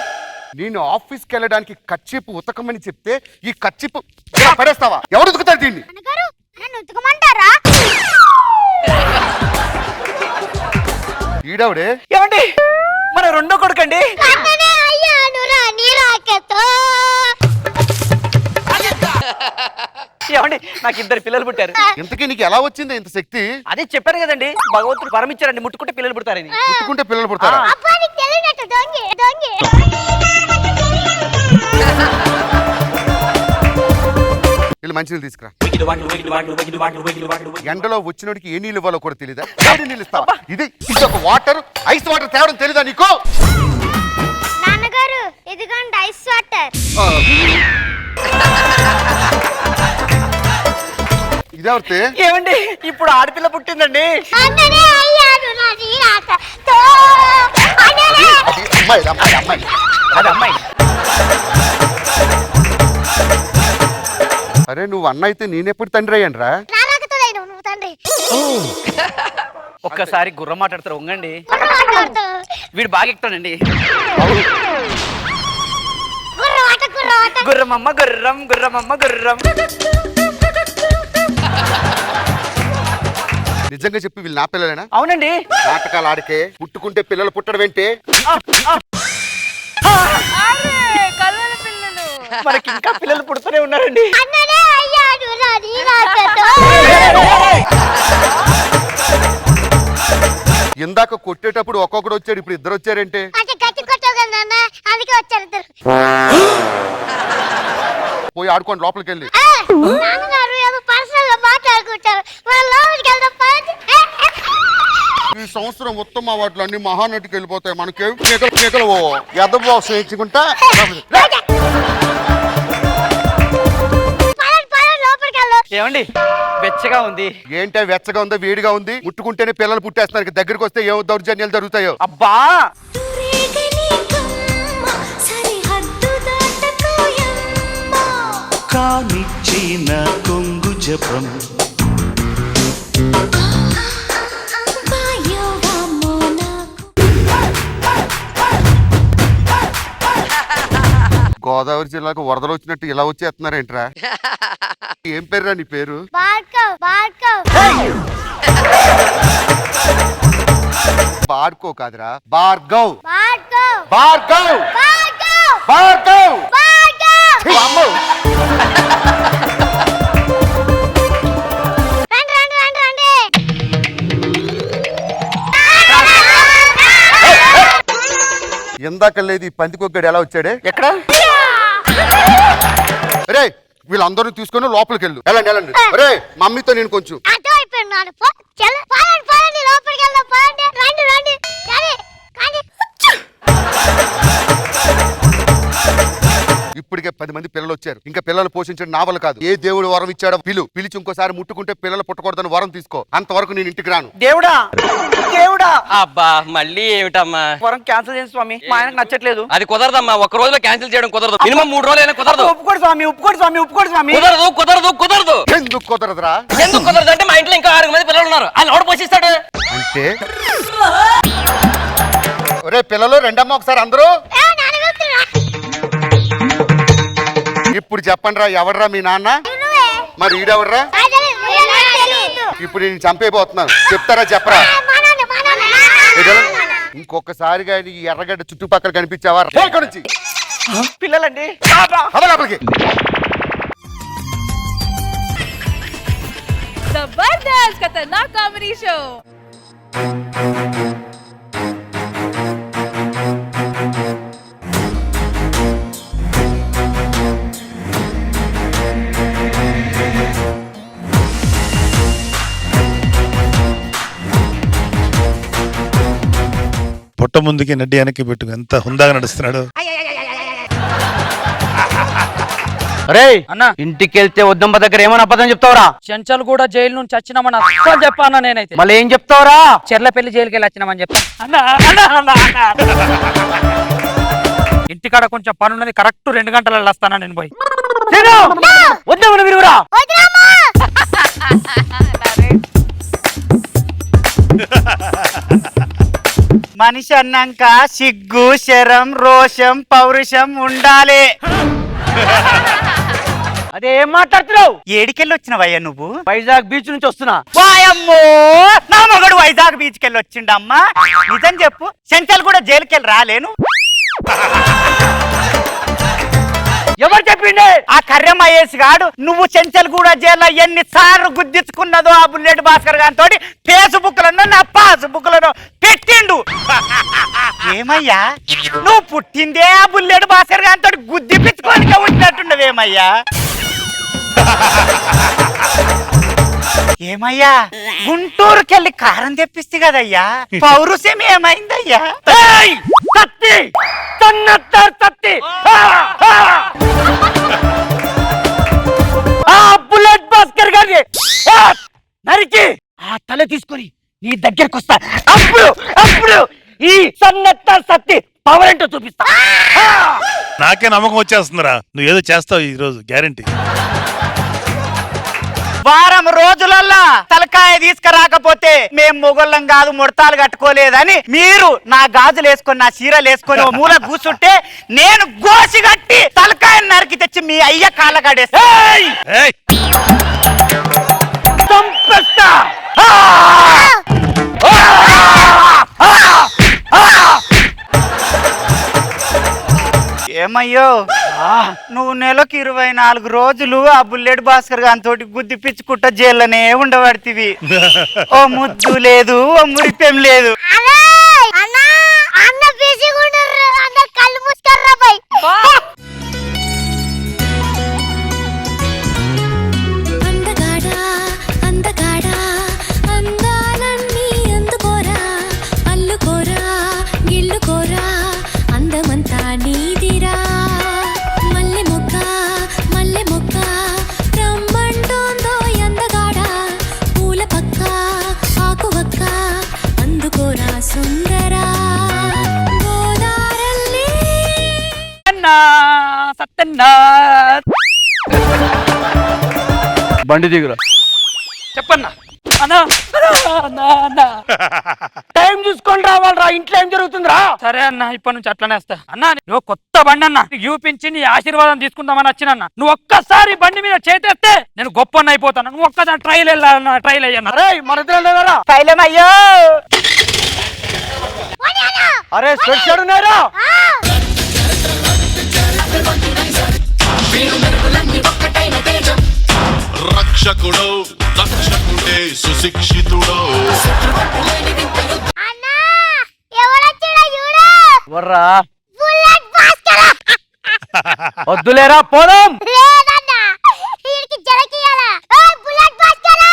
నేను ఆఫీస్కి వెళ్ళడానికి కచ్చిపు ఉతకమని చెప్తే ఈ కచ్చిపు ఇలా పడేస్తావా? ఎవరు ఉతుకుతారు దీన్ని? నాన్నగారు, నన్ను ఉతకమంటారా? ఈడవుడే ఏమండి మన రెండో కొడుకండి. అన్ననే అయ్యానురా నీ రాకతో. ఏమండి నాకు ఇద్దరు పిల్లలు పుట్టారు. ఇంతకీ నీకు ఎలా వచ్చింది ఇంత శక్తి? అదే చెప్పాను కదండి, భగవంతుడు వరం ఇచ్చారండి, ముట్టుకుంటే పిల్లలు పుడతారని. ముట్టుకుంటే పిల్లలు పుడతారా? అబ్బా, నీకు తెలియనట్టు దొంగి దొంగి. వీళ్ళు మంచినీళ్ళు తీసుకురా. ఎండలో వచ్చినోడికి ఏ నీళ్ళు ఇవ్వాలో కూడా తెలీదా? వేడి నీళ్ళు ఇస్తావా? ఇది ఒక వాటర్, ఐస్ వాటర్ తేవడం తెలీదా నీకు? నాన్నగారు, ఇదిగోండి ఐస్ వాటర్. ఇదెవరితే? ఏమండి ఇప్పుడు ఆడపిల్ల పుట్టిందండి. అన్ననే అయ్యానురా నీ రాకతో. అన్ననే. అది అమ్మాయి, అమ్మాయి, అమ్మాయి. అది అమ్మాయి. అరే నువ్వు అన్న అయితే నేనెప్పుడు తండ్రి అయ్యాను రా? నా రాకతో లేను, నువ్వు తండ్రి. ఒక్కసారి గుర్రం మాట్లాడతారు ఉంగండి. మాట్లాడుతావు. వీడు బాగా ఎక్కుతానండి. గుర్రవాట, గుర్రవాట. గుర్రమమ్మ గుర్రం, గుర్రమమ్మ గుర్రం. నిజంగా చెప్పి వీళ్ళు నా పిల్లలేనా? అవునండి. నాటకాలు ఆడికే పుట్టుకుంటే పిల్లలు పుట్టడం ఏంటే? కలవల పిల్లలు. మనకి ఇంకా పిల్లలు పుడుతూనే ఉన్నారండి. అన్ననే అయ్యానురా నీ రాకతో. ఇందాక కొట్టేటప్పుడు ఒక్కొక్కడు వచ్చాడు, ఇప్పుడు ఇద్దరు వచ్చారంటే? అంటే గట్టి కొట్టావు కదా నాన్న, అందుకే వచ్చారు ఇద్దరు. పోయి ఆడుకోండి లోపలికి వెళ్ళి. నాన్నగారు ఏదో పర్సనల్ గా మాట్లాడుకుంటారు, మనం లోపలికి వెళ్దాం పదండి. ఈ సంవత్సరం మొత్తం మా వాటిలో అన్ని మహానటికి వెళ్ళిపోతాయి. మనకేం కేకలు ఎదబో స్నేహించుకుంటా. లోపలికి వెళ్దాం. ఏమండి వెచ్చగా ఉంది. ఏంటే వెచ్చగా ఉందో వేడిగా ఉంది? ముట్టుకుంటేనే పిల్లలు పుట్టేస్తున్నారు, దగ్గరికి వస్తే ఏవో దౌర్జన్యాలు జరుగుతాయో. అబ్బా కానిచ్చిన కొంగు జపం గోదావరి జిల్లాకు వరదలు వచ్చినట్టు ఇలా వచ్చేస్తున్నారేంట్రా? ఏం పేరురా నీ పేరు? భార్గవ్, భార్గవ్. బార్కో కాదురా, భార్గవ్. భార్గవ్, భార్గవ్, భార్గవ్, భార్గవ్. భార్గవ్. ఛీ, అమ్మో. రండి, రండి, రండి, రండి. ఇందాక లేదు ఈ పందికొక్కడు ఎలా వచ్చాడే? ఎక్కడ? రే వీళ్ళందరూ తీసుకొని లోపలికి వెళ్ళు. వెళ్ళండి రే మమ్మీతో నేను కొంచెం అటు అయిపోయినాడు. పోరండి లోపలికి వెళ్దాం. పోరండి, రండి రండి. కానీ ఇప్పటికే 10 మంది పిల్లలు వచ్చారు. ఇంకా పిల్లలు పోషించడం నా వల్ల కాదు. ఏ దేవుడు వరం ఇచ్చాడో పిలిచి ఇంకోసారి ముట్టుకుంటే పిల్లలు పుట్టకూడదని వరం తీసుకో. అంతవరకు నేను ఇంటికి రాను. దేవుడా దేవుడా అబ్బా మళ్ళీ ఏమిటమ్మా వరం క్యాన్సిల్ చేయండి స్వామి, మా ఆయనకు నచ్చట్లేదు. అది కుదరదమ్మా, ఒక రోజులో క్యాన్సిల్ చేయడం కుదరదు. మినిమం 3 రోజులైనా కుదరదు. ఒప్పుకోడు స్వామి, ఒప్పుకోడు స్వామి, ఒప్పుకోడు స్వామి. కుదరదు కుదరదు కుదరదు. ఎందుకు కుదరదురా? ఎందుకు కుదరదు అంటే మా ఇంట్లో ఇంకా 6 మంది పిల్లలు ఉన్నారు. ఆయన ఎవడు పోషిస్తాడు? అంటే ఒరే పిల్లలు రెండమ్మ ఒకసారి అందరూ ఇప్పుడు చెప్పండి రా, ఎవడరా మీ నాన్న? మరి ఈడెవడరా? ఇప్పుడు నేను చంపైపోతున్నాను. చెప్తారా చెప్పరా? ఇంకొకసారిగా ఈ ఎర్రగడ్డ చుట్టుపక్కల కనిపించావా ఇక్కడ నుంచి పిల్లలండి. లోపలికి. जबरदस्त खतरनाक कॉमेडी शो। పొట్ట ముందుకి నడ్డి వెనక్కి పెట్టు, ఎంత హుందాగా నడుస్తున్నాడు. రే అన్న, ఇంటికి వెళ్తే వద్దమ్మ దగ్గర ఏమని అబద్ధం చెప్తావురా? చెంచలు కూడా జైలు నుంచి వచ్చినామని అస్సలు చెప్పాను నేనైతే. మళ్ళీ ఏం చెప్తావురా? చెర్లపల్లి జైలుకి వెళ్ళి వచ్చినామని చెప్పా. ఇంటికాడ కొంచెం పని ఉన్నది, కరెక్ట్ 2 గంటలలో వస్తానా నేను పోయి. వద్దామని విరుగురా. మనిషి అన్నాక సిగ్గు, శరం, రోషం, పౌరుషం ఉండాలి. అదే ఏం మాట్లాడుతున్నావు? ఏడికెళ్ళి వచ్చినవయ్యా నువ్వు? వైజాగ్ బీచ్ నుంచి వస్తున్నా. వాయమ్మో, నా మగడు వైజాగ్ బీచ్కి వెళ్ళి వచ్చిండమ్మా. నిజం చెప్పు, చెంచల్ కూడా జైలుకెళ్ళి రాలేను. ఎవరు చెప్పిండే? ఆ కర్రె మహేష్ గాడు నువ్వు చెంచల్ కూడా జైల్లో ఎన్నిసార్లు గుద్దించుకున్నదో ఆ బుల్లెట్ భాస్కర్ గారితో ఫేస్బుక్ లను నా పాస్బుక్ లను పెట్టిండు. ఏమయ్యా నువ్వు పుట్టిందే ఆ బుల్లెట్ భాస్కర్ గారితో గుద్దిపించుకోనికే ఉంటున్నట్టున్నవేమయ్యా? ఏమయ్యా గుంటూరుకెళ్ళి కారం తెప్పిస్తే కదయ్యా, పౌరుషం ఏమైందయ్యా? సత్తి సత్తి బుల్లెట్ భాస్కర్ గారి నరికి ఆ తల తీసుకొని నీ దగ్గరకు వస్తా. అప్పుడు ఈ సన్నత్త సత్తి పవర్ ఏంటో చూపిస్తా. నాకే నమ్మకం వచ్చేస్తుందిరా, నువ్వు ఏదో చేస్తావు ఈ రోజు, గ్యారంటీ. వారం రోజులల్లా తలకాయ తీసుకురాకపోతే మేం మొగళ్ళం కాదు, ముడతాలు కట్టుకోలేదని మీరు నా గాజులు వేసుకొని నా చీరలు వేసుకొని మూల కూర్చుంటే నేను గోసి కట్టి తలకాయ నరికి తెచ్చి మీ అయ్య కాళ్ళగాడేస్తా. ఏమయ్యో నువ్వు నెలకు 24 రోజులు ఆ బుల్లెట్ భాస్కర్ గారితోటి గుద్దిపించుకుంటా జైల్లోనే ఉండబడితివి. ఓ ముద్దు లేదు, ఓ మురిపెం లేదు. కళ్ళు మూసుకర్రా పోయి. అందగాడా అందగాడా అందాలన్నీ అందుకోరా, అల్లుకోరా గిల్లుకోరా, అందమంతా నీదిరా. మల్లె మొక్క రమ్మంటోందో అందగాడా, పూల పక్క ఆకు వక్క అందుకోరా సుందరా. గోదారల్లి సత్తన్నా బండి దిగురా. చెప్పన్నా. టైం చూసుకొని రావాలరా, ఇంట్లో ఏం జరుగుతుందిరా? సరే అన్న, ఇప్పటి నుంచి అట్లనే వస్తా. అన్నా నువ్వు కొత్త బండి అన్న చూపించి నీ ఆశీర్వాదం తీసుకుందామని వచ్చినన్న. నువ్వు ఒక్కసారి బండి మీద చేతేస్తే నేను గొప్ప అయిపోతాను. నువ్వు ఒక్కసారి ట్రైల్ అయ్యన్నా. అరే మన శైలమయ్యో, అరే స్వచ్ఛడున్నారా? రక్షకుడో రక్షకుడే సుశిక్షితుడో. అన్నా ఎవరొచ్చాడో చూడు. వర్రా బుల్లెట్ భాస్కర్. వద్దులేరా పోదాం. లేదన్నా వీడికి జలకియాలా బుల్లెట్ భాస్కర్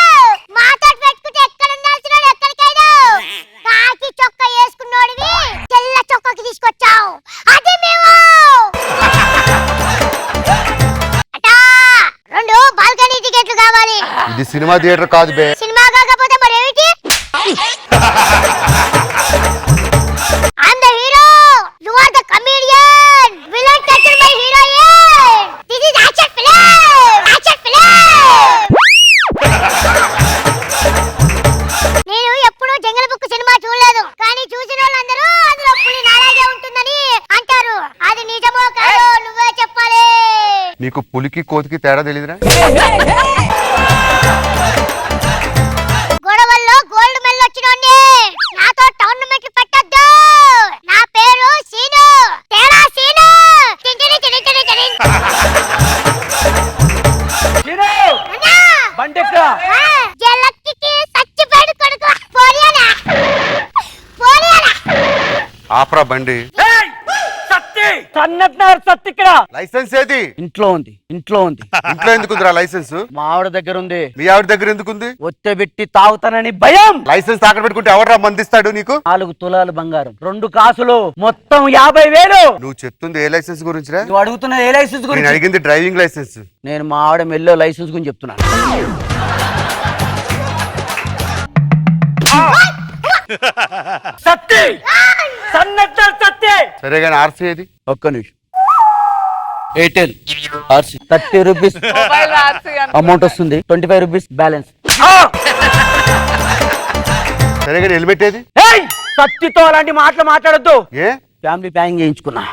మాతో పెట్టుకుంటే ఎక్కడ ఉండాల్సినాడు ఎక్కడికైనా కాకి చొక్కా వేసుకున్నోడివి తెల్ల చొక్కాకి తీసుకొచ్చావు అది మేము అటా 2 బాల్కనీ టికెట్లు కావాలి. ఇది సినిమా థియేటర్ కాదు బే. సినిమా కాకపోతే మరేమిటి? I'm the hero. You are the comedian. Villain touched by heroine. This is action film. Action film. నేను ఎప్పుడూ జంగల్ బుక్ సినిమా చూడలేదు కానీ చూసిన వాళ్ళందరూ అందులో పులి నాలాగే ఉంటుందని అంటారు. అది నిజమో కాదో నువ్వే చెప్పాలి. నీకు పులికి కోతికి తేడా తెలియదురా? గొడవల్లో గోల్డ్ మెడల్ వచ్చినోండి నాతో టోర్నమెంట్ పెట్టొద్దు. నా పేరు సీను తేరా సీను. టింటిని టింటిని టింటిని. చిరు, అన్నా, బండెక్కరా. జలక్కికి సచ్చిపోయాడు కొడుకు. పోనీయనా పోనీయనా. ఆపరా బండి. ఏయ్, సత్తి సన్నట్నారు సత్తి ఇక్కడ. లైసెన్స్ ఏది? ఇంట్లో ఉంది. ఇంట్లో ఎందుకుందిరా లైసెన్స్? మా ఆవిడ దగ్గర ఉంది. మీ ఆవిడ దగ్గర ఎందుకుంది? ఒత్తే పెట్టి తాగుతానని భయం. లైసెన్స్ తాకడ పెట్టుకుంటే ఎవడరా మందిస్తాడు నీకు? 4 తులాలు బంగారం, 2 కాసులు, మొత్తం 50,000. నువ్వు చెప్తుంది ఏ లైసెన్స్ గురించిరా? నువ్వు అడుగుతున్న ఏ లైసెన్స్ నేను గురించి? అడిగింది డ్రైవింగ్ లైసెన్స్. నేను మా ఆవిడ మెల్లో లైసెన్స్ గురించి చెప్తున్నాను. సత్తి సన్నట్నారు సత్తి. సరే కానీ ఆర్సీ ఏది? ఒక్క నిమిషం. Airtel RC 30 rupees mobile RC amount వస్తుంది, 25 రూపీస్ బ్యాలెన్స్. సరే కానీ హెల్మెట్ ఏది? ఏయ్, సత్తితో అలాంటి మాటలు మాట్లాడొద్దు. ఏ ఫ్యామిలీ ప్యాకింగ్ చేయించుకున్నా.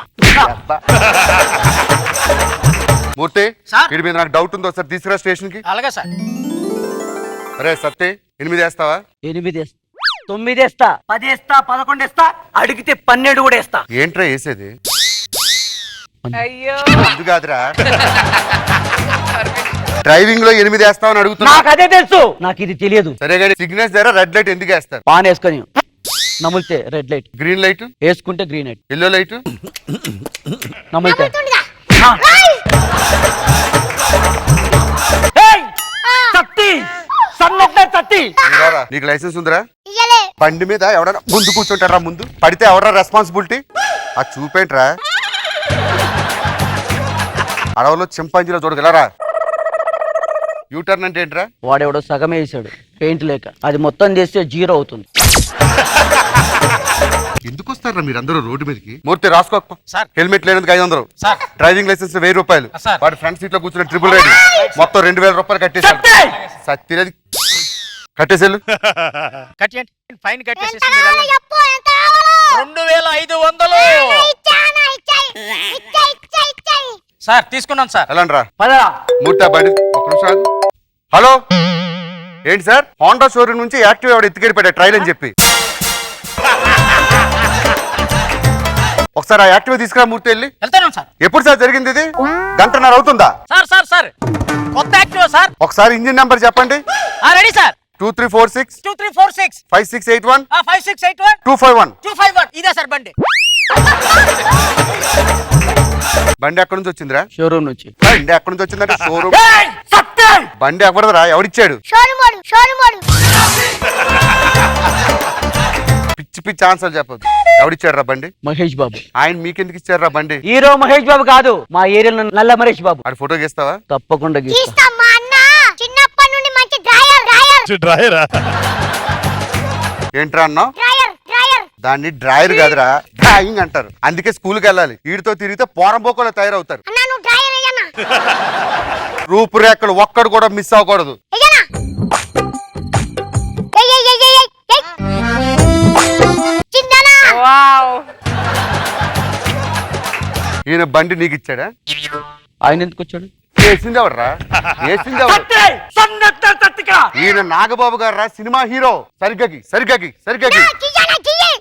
మూర్తి సార్? వీడి మీద నాకు డౌట్ ఉంది, ఒకసారి తీసుకురా స్టేషన్ కి. అలాగే సార్. అరే సత్తే 8 వేస్తావా? 8 వేస్తా, 9 వేస్తా, 10 వేస్తా, 11 వేస్తా, అడిగితే 12 కూడా వేస్తా. ఏంట్రా వేసేది? అయ్యో ఇది కాదురా, డ్రైవింగ్ లో 8 వేస్తావని అడుగుతున్నా. నాకు అదే తెలుసు, నాకు ఇది తెలియదు. సరే కానీ సిగ్నల్స్ దగ్గర రెడ్ లైట్ ఎందుకు వేస్తారు? పాన్ వేసుకొని నములితే రెడ్ లైట్, గ్రీన్ లైట్ వేసుకుంటే గ్రీన్ లైట్, ఎల్లో లైట్ నములితే. నమ్ముతుండగా. ఆ. ఏయ్! ఏయ్, సత్తి సన్నట్నారు సత్తి. రారా, నీకు లైసెన్స్ ఉందిరా? ఇయ్యలే. బండి మీద ఎవడన్నా ముందు కూర్చుంటారా? ముందు పడితే ఎవడరా రెస్పాన్సిబిలిటీ? ఆ చూపేంట్రా, అడవులో చింపాంజీలో చూడగలరా? యూటర్న్ అంటే ఏంట్రా? వాడెవడో సగమే వేసాడు పెయింట్ లేక, అది మొత్తం చేస్తే 0 అవుతుంది. ఎందుకు వస్తారా మీరందరూ రోడ్డు మీదకి? మూర్తి రాసుకో సార్. హెల్మెట్ లేనందుకు 500, సార్. డ్రైవింగ్ లైసెన్స్ 1000 రూపాయలు, సార్. వాడి ఫ్రంట్ సీట్ లో కూర్చున్న ట్రిపుల్ రైడ్ మొత్తం 2000 రూపాయలు కట్టేశాడు. సత్యది కట్టేసేళ్ళు. కట్టేయండి, ఫైన్ ఎంత కట్టేసేసి కావాలో చెప్పు, ఎంత కావాలో? 2500. ఇచ్చానా, ఇచ్చాయి. సార్ తీసుకున్నాం సార్. ఎలాండ్రా పదరా. మూర్తి ఆ బండి ఒక్క నిమిషం ఆగు. హలో ఏంటి సార్, హోండా షోరూమ్ నుంచి యాక్టివ్ ఎవడు ఎత్తుకెళ్ళిపోయా ట్రైల్ అని చెప్పి. ఒకసారి ఆ యాక్టివ్ తీసుకురా మూర్తి వెళ్ళి. వెళ్తాను సార్. ఎప్పుడు సార్ జరిగింది ఇది? గంటన్నర అవుతుందా? సార్ కొత్త యాక్టివ్ సార్. ఒకసారి ఇంజిన్ నెంబర్ చెప్పండి. Ready sir. 2346 2346 5681 5681 251. 251. ఇదే సార్ బండి. బండి ఎక్కడి నుంచి వచ్చిందిరా? షోరూమ్ నుంచి. బండి ఎక్కడి నుంచి వచ్చిందంటే షోరూమ్. ఏయ్, సత్తి. బండి ఎవరిదిరా? ఎవడిచ్చాడు? షోరుమోడు. పిచ్చి పిచ్చి ఆన్సర్ చెప్పదు. ఎవడిచ్చాడు రా బండి? మహేష్ బాబు. ఆయన మీకెందుకు ఇచ్చారు రా బండి? హీరో మహేష్ బాబు కాదు, మా ఏరియాలో నల్ల మహేష్ బాబు. ఆడి ఫోటో గీస్తావా? తప్పకుండా గీస్తా. తీస్తాం మా అన్న చిన్నప్పటి నుండి మంచి డ్రైయర్. డ్రాయరా? ఏంట్రా అన్నావు? డ్రైయర్. దాన్ని డ్రాయర్ కాదురా, డ్రాయింగ్ అంటారు. అందుకే స్కూల్కి వెళ్ళాలి. వీడితో తిరిగితే పోరంబోకోలో తయారవుతారు. అన్న నువ్వు డ్రైయర్ అయ్యన్నా. రూపురేఖలు ఒక్కడు కూడా మిస్ అవ్వకూడదు. అయ్యన్నా. ఏయ్. చిందనా. వావ్ ఈయన బండి నీకు ఇచ్చాడా? ఆయన ఎందుకు వచ్చాడు? వేసింది ఎవడరా? వేసింది ఎవడు? ఈయన నాగబాబు గారు రా, సినిమా హీరో. సరిగ్గాకి కియ్యనా, కియ్యి.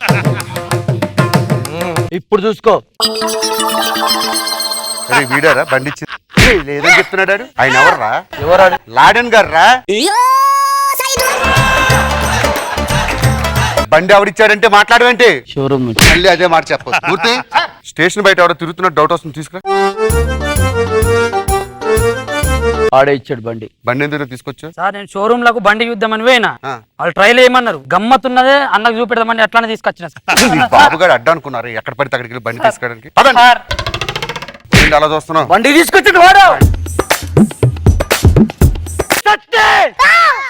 ఇప్పుడు చూసుకో. సరే వీడారా బండి ఇచ్చింది? లేదని చెప్తున్నాడు. ఆయన ఎవర్రా? ఎవరాడు? లాడెన్ గారు రా. బండి ఎవరిచ్చాడంటే మాట్లాడవేంటి? షోరూమ్ మళ్ళీ అదే మాట చెప్పదు. పూర్తి స్టేషన్ బయట ఎవరో తిరుగుతున్న డౌట్ వస్తుంది, తీసుకురా. ఆడే ఇచ్చాడు బండి. బండి ఎందుకు తీసుకొచ్చా? సార్ నేను షోరూమ్ లకు బండి చూద్దామని పోయినా, ఆ. వాళ్ళు ట్రైల్ ఏమన్నారు, గమ్మతున్నదే అన్నకు చూపెడదామని అట్లానే తీసుకొచ్చిన సార్. మీ బాబుగారు అడ్డా అనుకున్నారు, ఎక్కడ పడితే అక్కడికి వెళ్ళి బండి తీసుకోవడానికి. పదండి. సార్, ఏంటి అలా చూస్తున్నావు? బండి తీసుకొచ్చిండు వాడు. సత్తే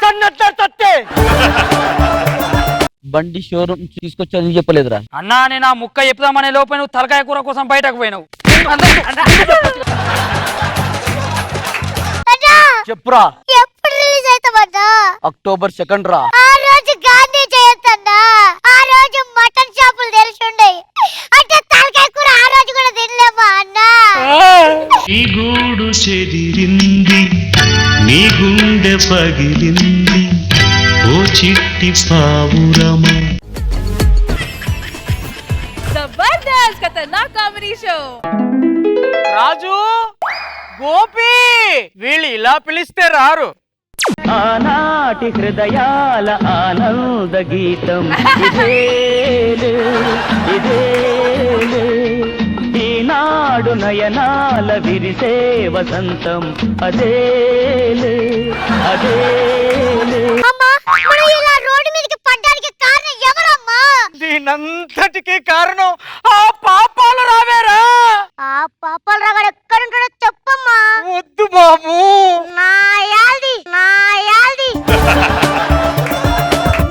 సన్నత్త సత్తే. బండి షోరూమ్ తీసుకొచ్చి చెప్పలేదురా. అన్నా నేను ఆ ముక్క చెప్దామనే లోపల నువ్వు తలకాయ కూర కోసం బయటకు పోయినావు. చెప్పురా. ఎప్పుడు రిలీజ్ అవుతామన్నా? అక్టోబర్ 2 రా. ఆ రోజు గాంధీ జయంతి అన్నా. ఆ రోజు మటన్ షాపులు తెలిసి ఉండయి అంటే తలకాయ కూర ఆ రోజు కూడా తినలేమా అన్నా? ఈ గూడు చెదిరింది, నీ గుండె పగిలింది, ఓ చిట్టి పావురమా. జబర్దస్త్ ఖతర్నాక్ కామెడీ షో. రాజు, గోపి, వీళ్ళు ఇలా పిలిస్తే రారు. ఆనాటి హృదయాల ఆనంద గీతం ఇదేలే, ఇదేలే. ఈనాడు నయనాల విరిసే వసంతం అదేలే, అదేలే. అమ్మా, మనం ఇలా రోడ్డు మీదకి పడ్డానికి కారణం ఎవరమ్మా? దీనంతటికి కారణం ఆ పాపాలు రావేరా. ఆ పాపాల రగడ ఎక్కడుంటాడో చెప్పమ్మా. వద్దు బాబు, నా యాల్ది, నా యాల్ది.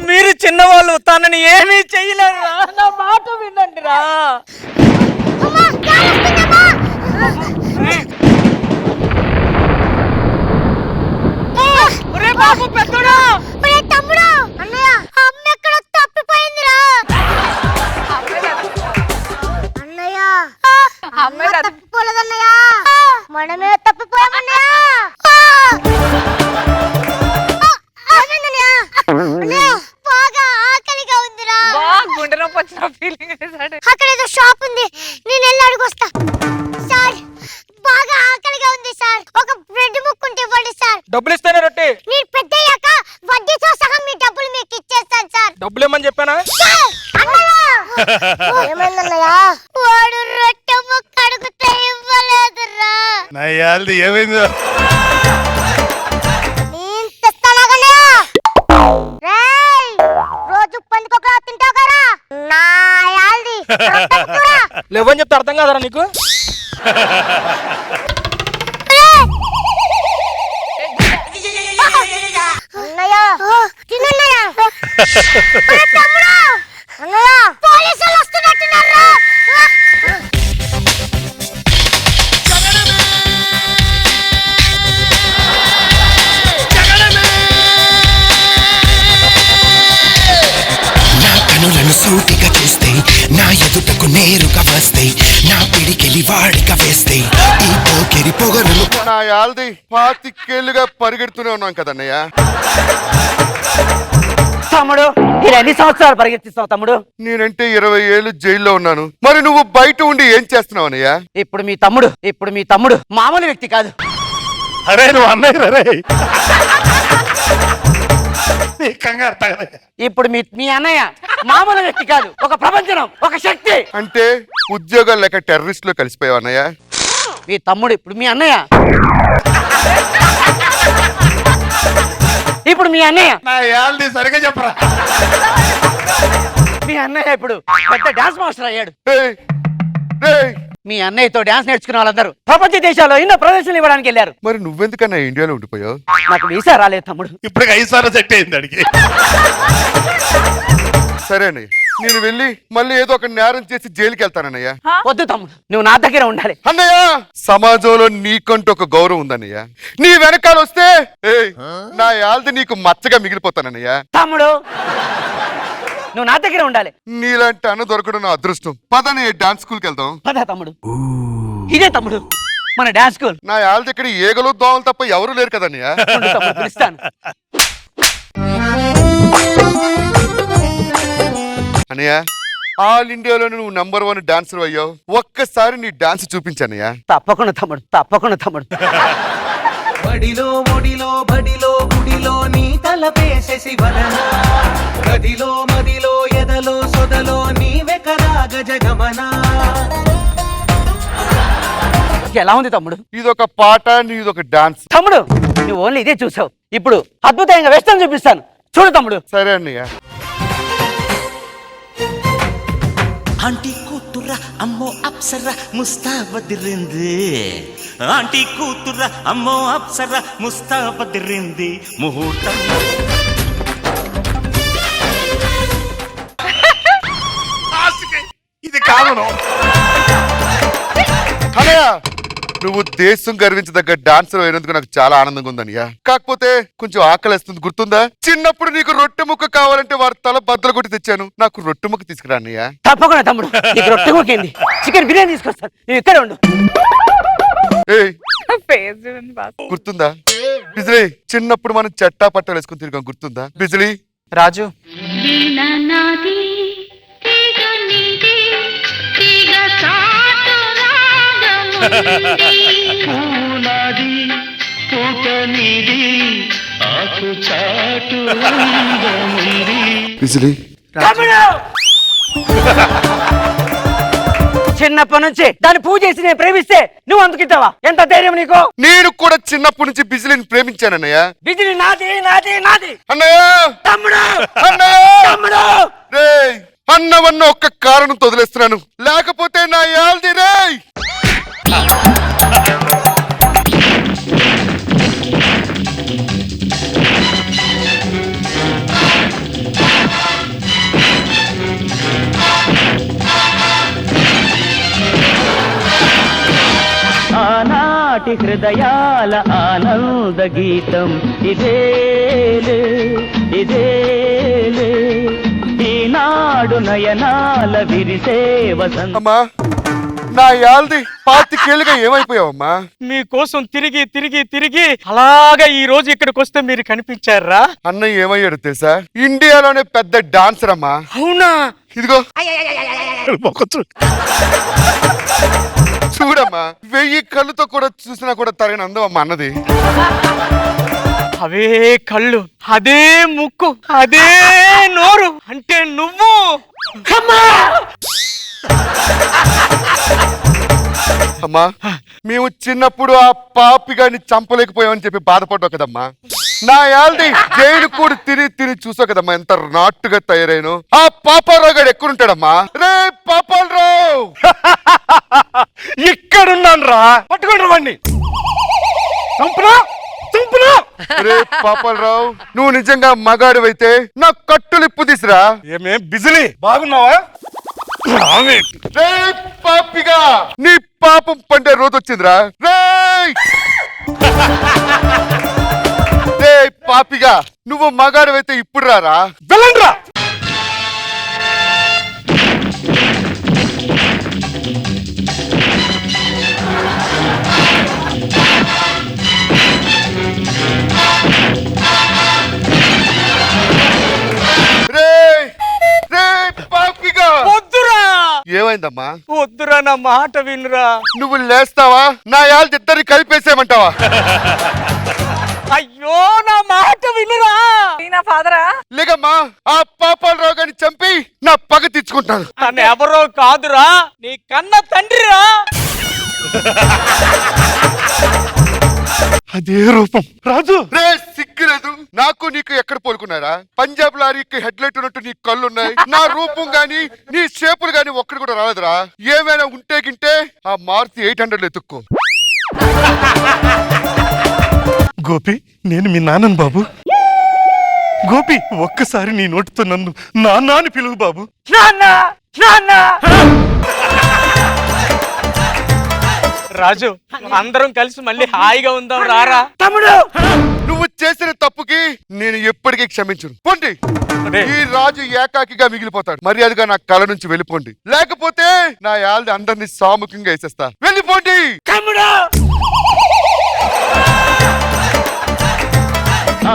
మీరు చిన్నవాళ్ళు, తనని ఏమీ చెయ్యలేరురా. నా మాట వినండి రా. అమ్మా, గాలి వస్తుందమ్మా. ఒరే బాబు పెద్దోడా. ఒరే తమ్ముడు, అన్నయ్య అమ్మ ఎక్కడో తప్పిపోయిందిరా. అన్నయ్య, అమ్మ తప్పిపోలేదన్నయ్య, మనమే తప్పిపోయామన్నయ్య. అన్నయ్య, బాగా ఆకలిగా ఉందిరా. గుండె నొప్పి వచ్చిన ఫీలింగ్ వేసాడు. అక్కడ ఏదో షాప్ ఉంది, నేను వెళ్ళి అడుగొస్తా. సార్, బాగా ఆకలిగా ఉంది సార్, ఒక బ్రెడ్ ముక్కుంటే ఇవ్వండి సార్. డబ్బులు ఇస్తేనే రొట్టె. మీరు పెద్దయ్యాక వడ్డీతో సహా మీ డబ్బులు మీకు ఇచ్చేస్తాను సార్. డబ్బులు ఇమ్మని చెప్పానా? ఏమైందన్నయ్య? వాడు రొట్టె ముక్క అడుగుతే ఇవ్వలేదురా. నా యాల్ది ఏమైందో? నేను తెస్తానగలే. రేయ్, రోజు పందికొక తింటావు కదా, నా యాల్ది రొట్టె ముక్కరా. లేవని చెప్తే అర్థం కాదరా నీకు? అన్నయ్య, తినన్నయ్య. ఒరే తమ్ముడు, అన్నయ్య, పోలీసులు వస్తున్నట్టున్నారా? నా కనులను సూటిగా చూస్తే, నా ఎదుటకు నేరుగా వస్తే, నా పిడికెలి వాడిగా వేస్తే, ఈ పోకిరి పొగరులు. నా యాల్ది 25 పరిగెడుతూనే ఉన్నాం కదన్నయ్య. తమ్ముడు, మీరు ఎన్ని సంవత్సరాలు పరిగెత్తిస్తావు తమ్ముడు? నేనంటే 20 ఏళ్ళు జైల్లో ఉన్నాను. మరి నువ్వు బయట ఉండి ఏం చేస్తున్నావు అన్నయ్య? ఇప్పుడు మీ తమ్ముడు మామూలు వ్యక్తి కాదు. అరే నువ్వు అన్నయ్య రే. నీ కంగారు తగలే. ఇప్పుడు మీ అన్నయ్య మామూలు వ్యక్తి కాదు, ఒక ప్రపంచం, ఒక శక్తి. అంటే ఉద్యోగాలు లేక టెర్రరిస్ట్ లో కలిసిపోయావు అన్నయ్య? మీ తమ్ముడు ఇప్పుడు మీ అన్నయ్య. ఇప్పుడు మీ అన్నయ్య. నా యాల్ది సరిగా చెప్పరా. మీ అన్నయ్య ఇప్పుడు పెద్ద డాన్స్ మాస్టర్ అయ్యాడు. ఏయ్, ఏయ్, మీ అన్నయ్యతో డాన్స్ నేర్చుకున్న వాళ్ళందరూ ప్రపంచ దేశాల్లో ఎన్నో ప్రదర్శనలు ఇవ్వడానికి వెళ్ళారు. మరి నువ్వెందుకన్నా ఇండియాలో ఉండిపోయావు? నాకు వీసా రాలేదు తమ్ముడు. ఇప్పుడు 5 సార్లు సెట్ అయింది అడిగి. సరే అన్నయ్య, నేను వెళ్ళి మళ్ళీ ఏదో ఒక నేరం చేసి జైలుకి వెళ్తానన్నయ్య. వద్దు తమ్ముడు, నువ్వు నా దగ్గర ఉండాలి. అన్నయ్య, సమాజంలో నీకంటూ ఒక గౌరవం ఉందన్నయ్య. నీ వెనకాల వస్తే ఏయ్, నా యాల్ది నీకు మచ్చగా మిగిలిపోతానన్నయ్య. తమ్ముడు, నువ్వు నా దగ్గర ఉండాలి. నీలాంటి అన్న దొరకడం నా అదృష్టం. పదని డాన్స్ స్కూల్కి వెళ్దాం. పద తమ్ముడు, ఇదే తమ్ముడు మన డాన్స్ స్కూల్. నా యాల్ది ఇక్కడ ఏగలు దోమలు తప్ప ఎవరు లేరు కదన్నయ్య. ఉండు తమ్ముడు, పిలుస్తాను. అన్నయ్య, ఆల్ ఇండియాలో నువ్వు నంబర్ 1 డాన్సర్ అయ్యావు. ఒక్కసారి నీ డాన్స్ చూపించన్నయ్య. తప్పకుండా తమ్ముడు, తప్పకుండా తమ్ముడు. బడిలో ఒడిలో బడిలో గుడిలో నీ తల పేసేసి వలన, గదిలో మదిలో ఎద పంకజ గమనా. ఎలా ఉంది తమ్ముడు? ఇదొక పాట నీదొక డాన్స్. తమ్ముడు నువ్వు ఓన్లీ ఇదే చూసావు, ఇప్పుడు అద్భుతంగా వెస్టర్న్ చూపిస్తాను, చూడు తమ్ముడు. సరే అన్నయ్య. ఆంటీ కూతుర అమ్మో అప్సర ముస్తాబదిరింది, ఆంటీ కూతుర అమ్మో అప్సర ముస్తాబదిరింది, ముహూర్తం. ఇది కామను. అన్నయ్య నువ్వు దేశం గర్వించదగ్గ డాన్సర్ అయినందుకు నాకు చాలా ఆనందంగా ఉందన్నయ్య. కాకపోతే కొంచెం ఆకలిస్తుంది, గుర్తుందా? చిన్నప్పుడు నీకు రొట్టె ముక్క కావాలంటే వారి తల బద్దలు కొట్టి తెచ్చాను, నాకు రొట్టె ముక్క తీసుకురా అన్నయ్య. తప్పకుండా తమ్ముడు, నీకు రొట్టె ముక్కింది, చికెన్ బిర్యానీ తీసుకొస్తాను, నువ్వు ఇక్కడే ఉండు. ఏయ్ ఫేస్ చూడండి బాస్. గుర్తుందా బిజిలీ? చిన్నప్పుడు మనం చట్టా పట్టాలు వేసుకుని తిరిగాం, గుర్తుందా బిజిలీ? రాజు బిజిలీ చిన్నప్పటి నుంచి దాన్ని పూజ చేసి నేను ప్రేమిస్తే నువ్వు అందుకిద్దావా? ఎంత ధైర్యం నీకు? నేను కూడా చిన్నప్పటి నుంచి బిజిలీని ప్రేమించానన్నయ్య. బిజిలి నాది నాది నాది. అన్నయ్య తమ్ముడు అన్నయ్య తమ్ముడు రేయ్ అన్నవన్న ఒక్క కారణంతో వదిలేస్తున్నాను, లేకపోతే నా యాల్ది రేయ్. ఆనాటి హృదయాల ఆనంద గీతం ఇదేలే ఇదేలే, ఈనాడు నయనాల విరిసే వసంత. అమ్మా నా యాల్ది పాతికేళ్ళుగా ఏమైపోయావమ్మా? మీకోసం తిరిగి తిరిగి తిరిగి అలాగా ఈ రోజు ఇక్కడికి వస్తే మీరు కనిపించారా? అన్నయ్య ఏమయ్యాడు తెలుసా? ఇండియాలోనే పెద్ద డాన్సర్ అమ్మా. అవునా? ఇదిగో చూడమ్మా, 1000 కళ్ళుతో కూడా చూసినా కూడా తరగని అందం అమ్మా అన్నది. అవే కళ్ళు, అదే ముక్కు, అదే నోరు, అంటే నువ్వు. అమ్మా మేము చిన్నప్పుడు ఆ పాపిగాని చంపలేకపోయామని చెప్పి బాధపడ్డావు కదమ్మా. నా యాల్ది జైలు కూడా తిని తిని చూసావు కదమ్మా ఎంత నాటుగా తయారైను. ఆ పాపారావు గారు ఎక్కడుంటాడమ్మా? రే పాపాలరావు ఇక్కడున్నాను రా, పట్టుకోండి వాడిని. రే పాపాలరావు నువ్వు నిజంగా మగాడివైతే నా కట్టులిప్పు తీసిరా. ఏమే బిజిలీ బాగున్నావా? రే పాపిగా నీ పాపం పండే రోజు వచ్చిందిరా. రే పాపిగా నువ్వు మగాడివైతే ఇప్పుడు రారా. వెళ్ళండ్రా. ఏమైందమ్మా? వద్దురా, నా మాట వినురా. నువ్వు లేస్తావా? నా యాళ్ళ ఇద్దరిని కలిపేసేయమంటావా? అయ్యో నా మాట వినురా. నా ఫాదరా? లేకమ్మా ఆ పాపాలరావు గారిని చంపి నా పగ తీర్చుకుంటాను. తను ఎవరో కాదురా, నీ కన్న తండ్రిరా. అదే రూపం రాజు. రే సిగ్గులేదు నాకు నీకు? ఎక్కడ పోలుకున్నారా? పంజాబ్ లారీకి హెడ్ లైట్ ఉన్నట్టు నీ కళ్ళున్నాయి, నా రూపం గాని నీ షేపులు గాని ఒక్కడి కూడా రాలేదురా. ఏమైనా ఉంటే గింటే ఆ మారుతి 800 ఎత్తుక్కో. గోపి నేను మీ నాన్నను బాబు. గోపి ఒక్కసారి నీ నోటితో నన్ను నాన్న అని పిలువు బాబు. రాజు అందరం కలిసి మళ్ళీ హాయిగా ఉందాం రారా. తమ్ముడు నువ్వు చేసిన తప్పుకి నేను ఎప్పటికీ క్షమించను. పోండి. ఈ రాజు ఏకాకిగా మిగిలిపోతాడు. మర్యాదగా నా కళ నుంచి వెళ్ళిపోండి, లేకపోతే నా యాల్ది అందరినీ సాముఖంగా వేసేస్తా. వెళ్ళిపోండి. తమ్ముడు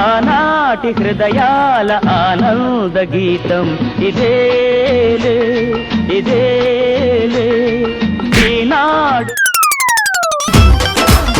ఆనాటి హృదయాల ఆనంద గీతం ఇదేలే ఇదేలే, ఈనాడు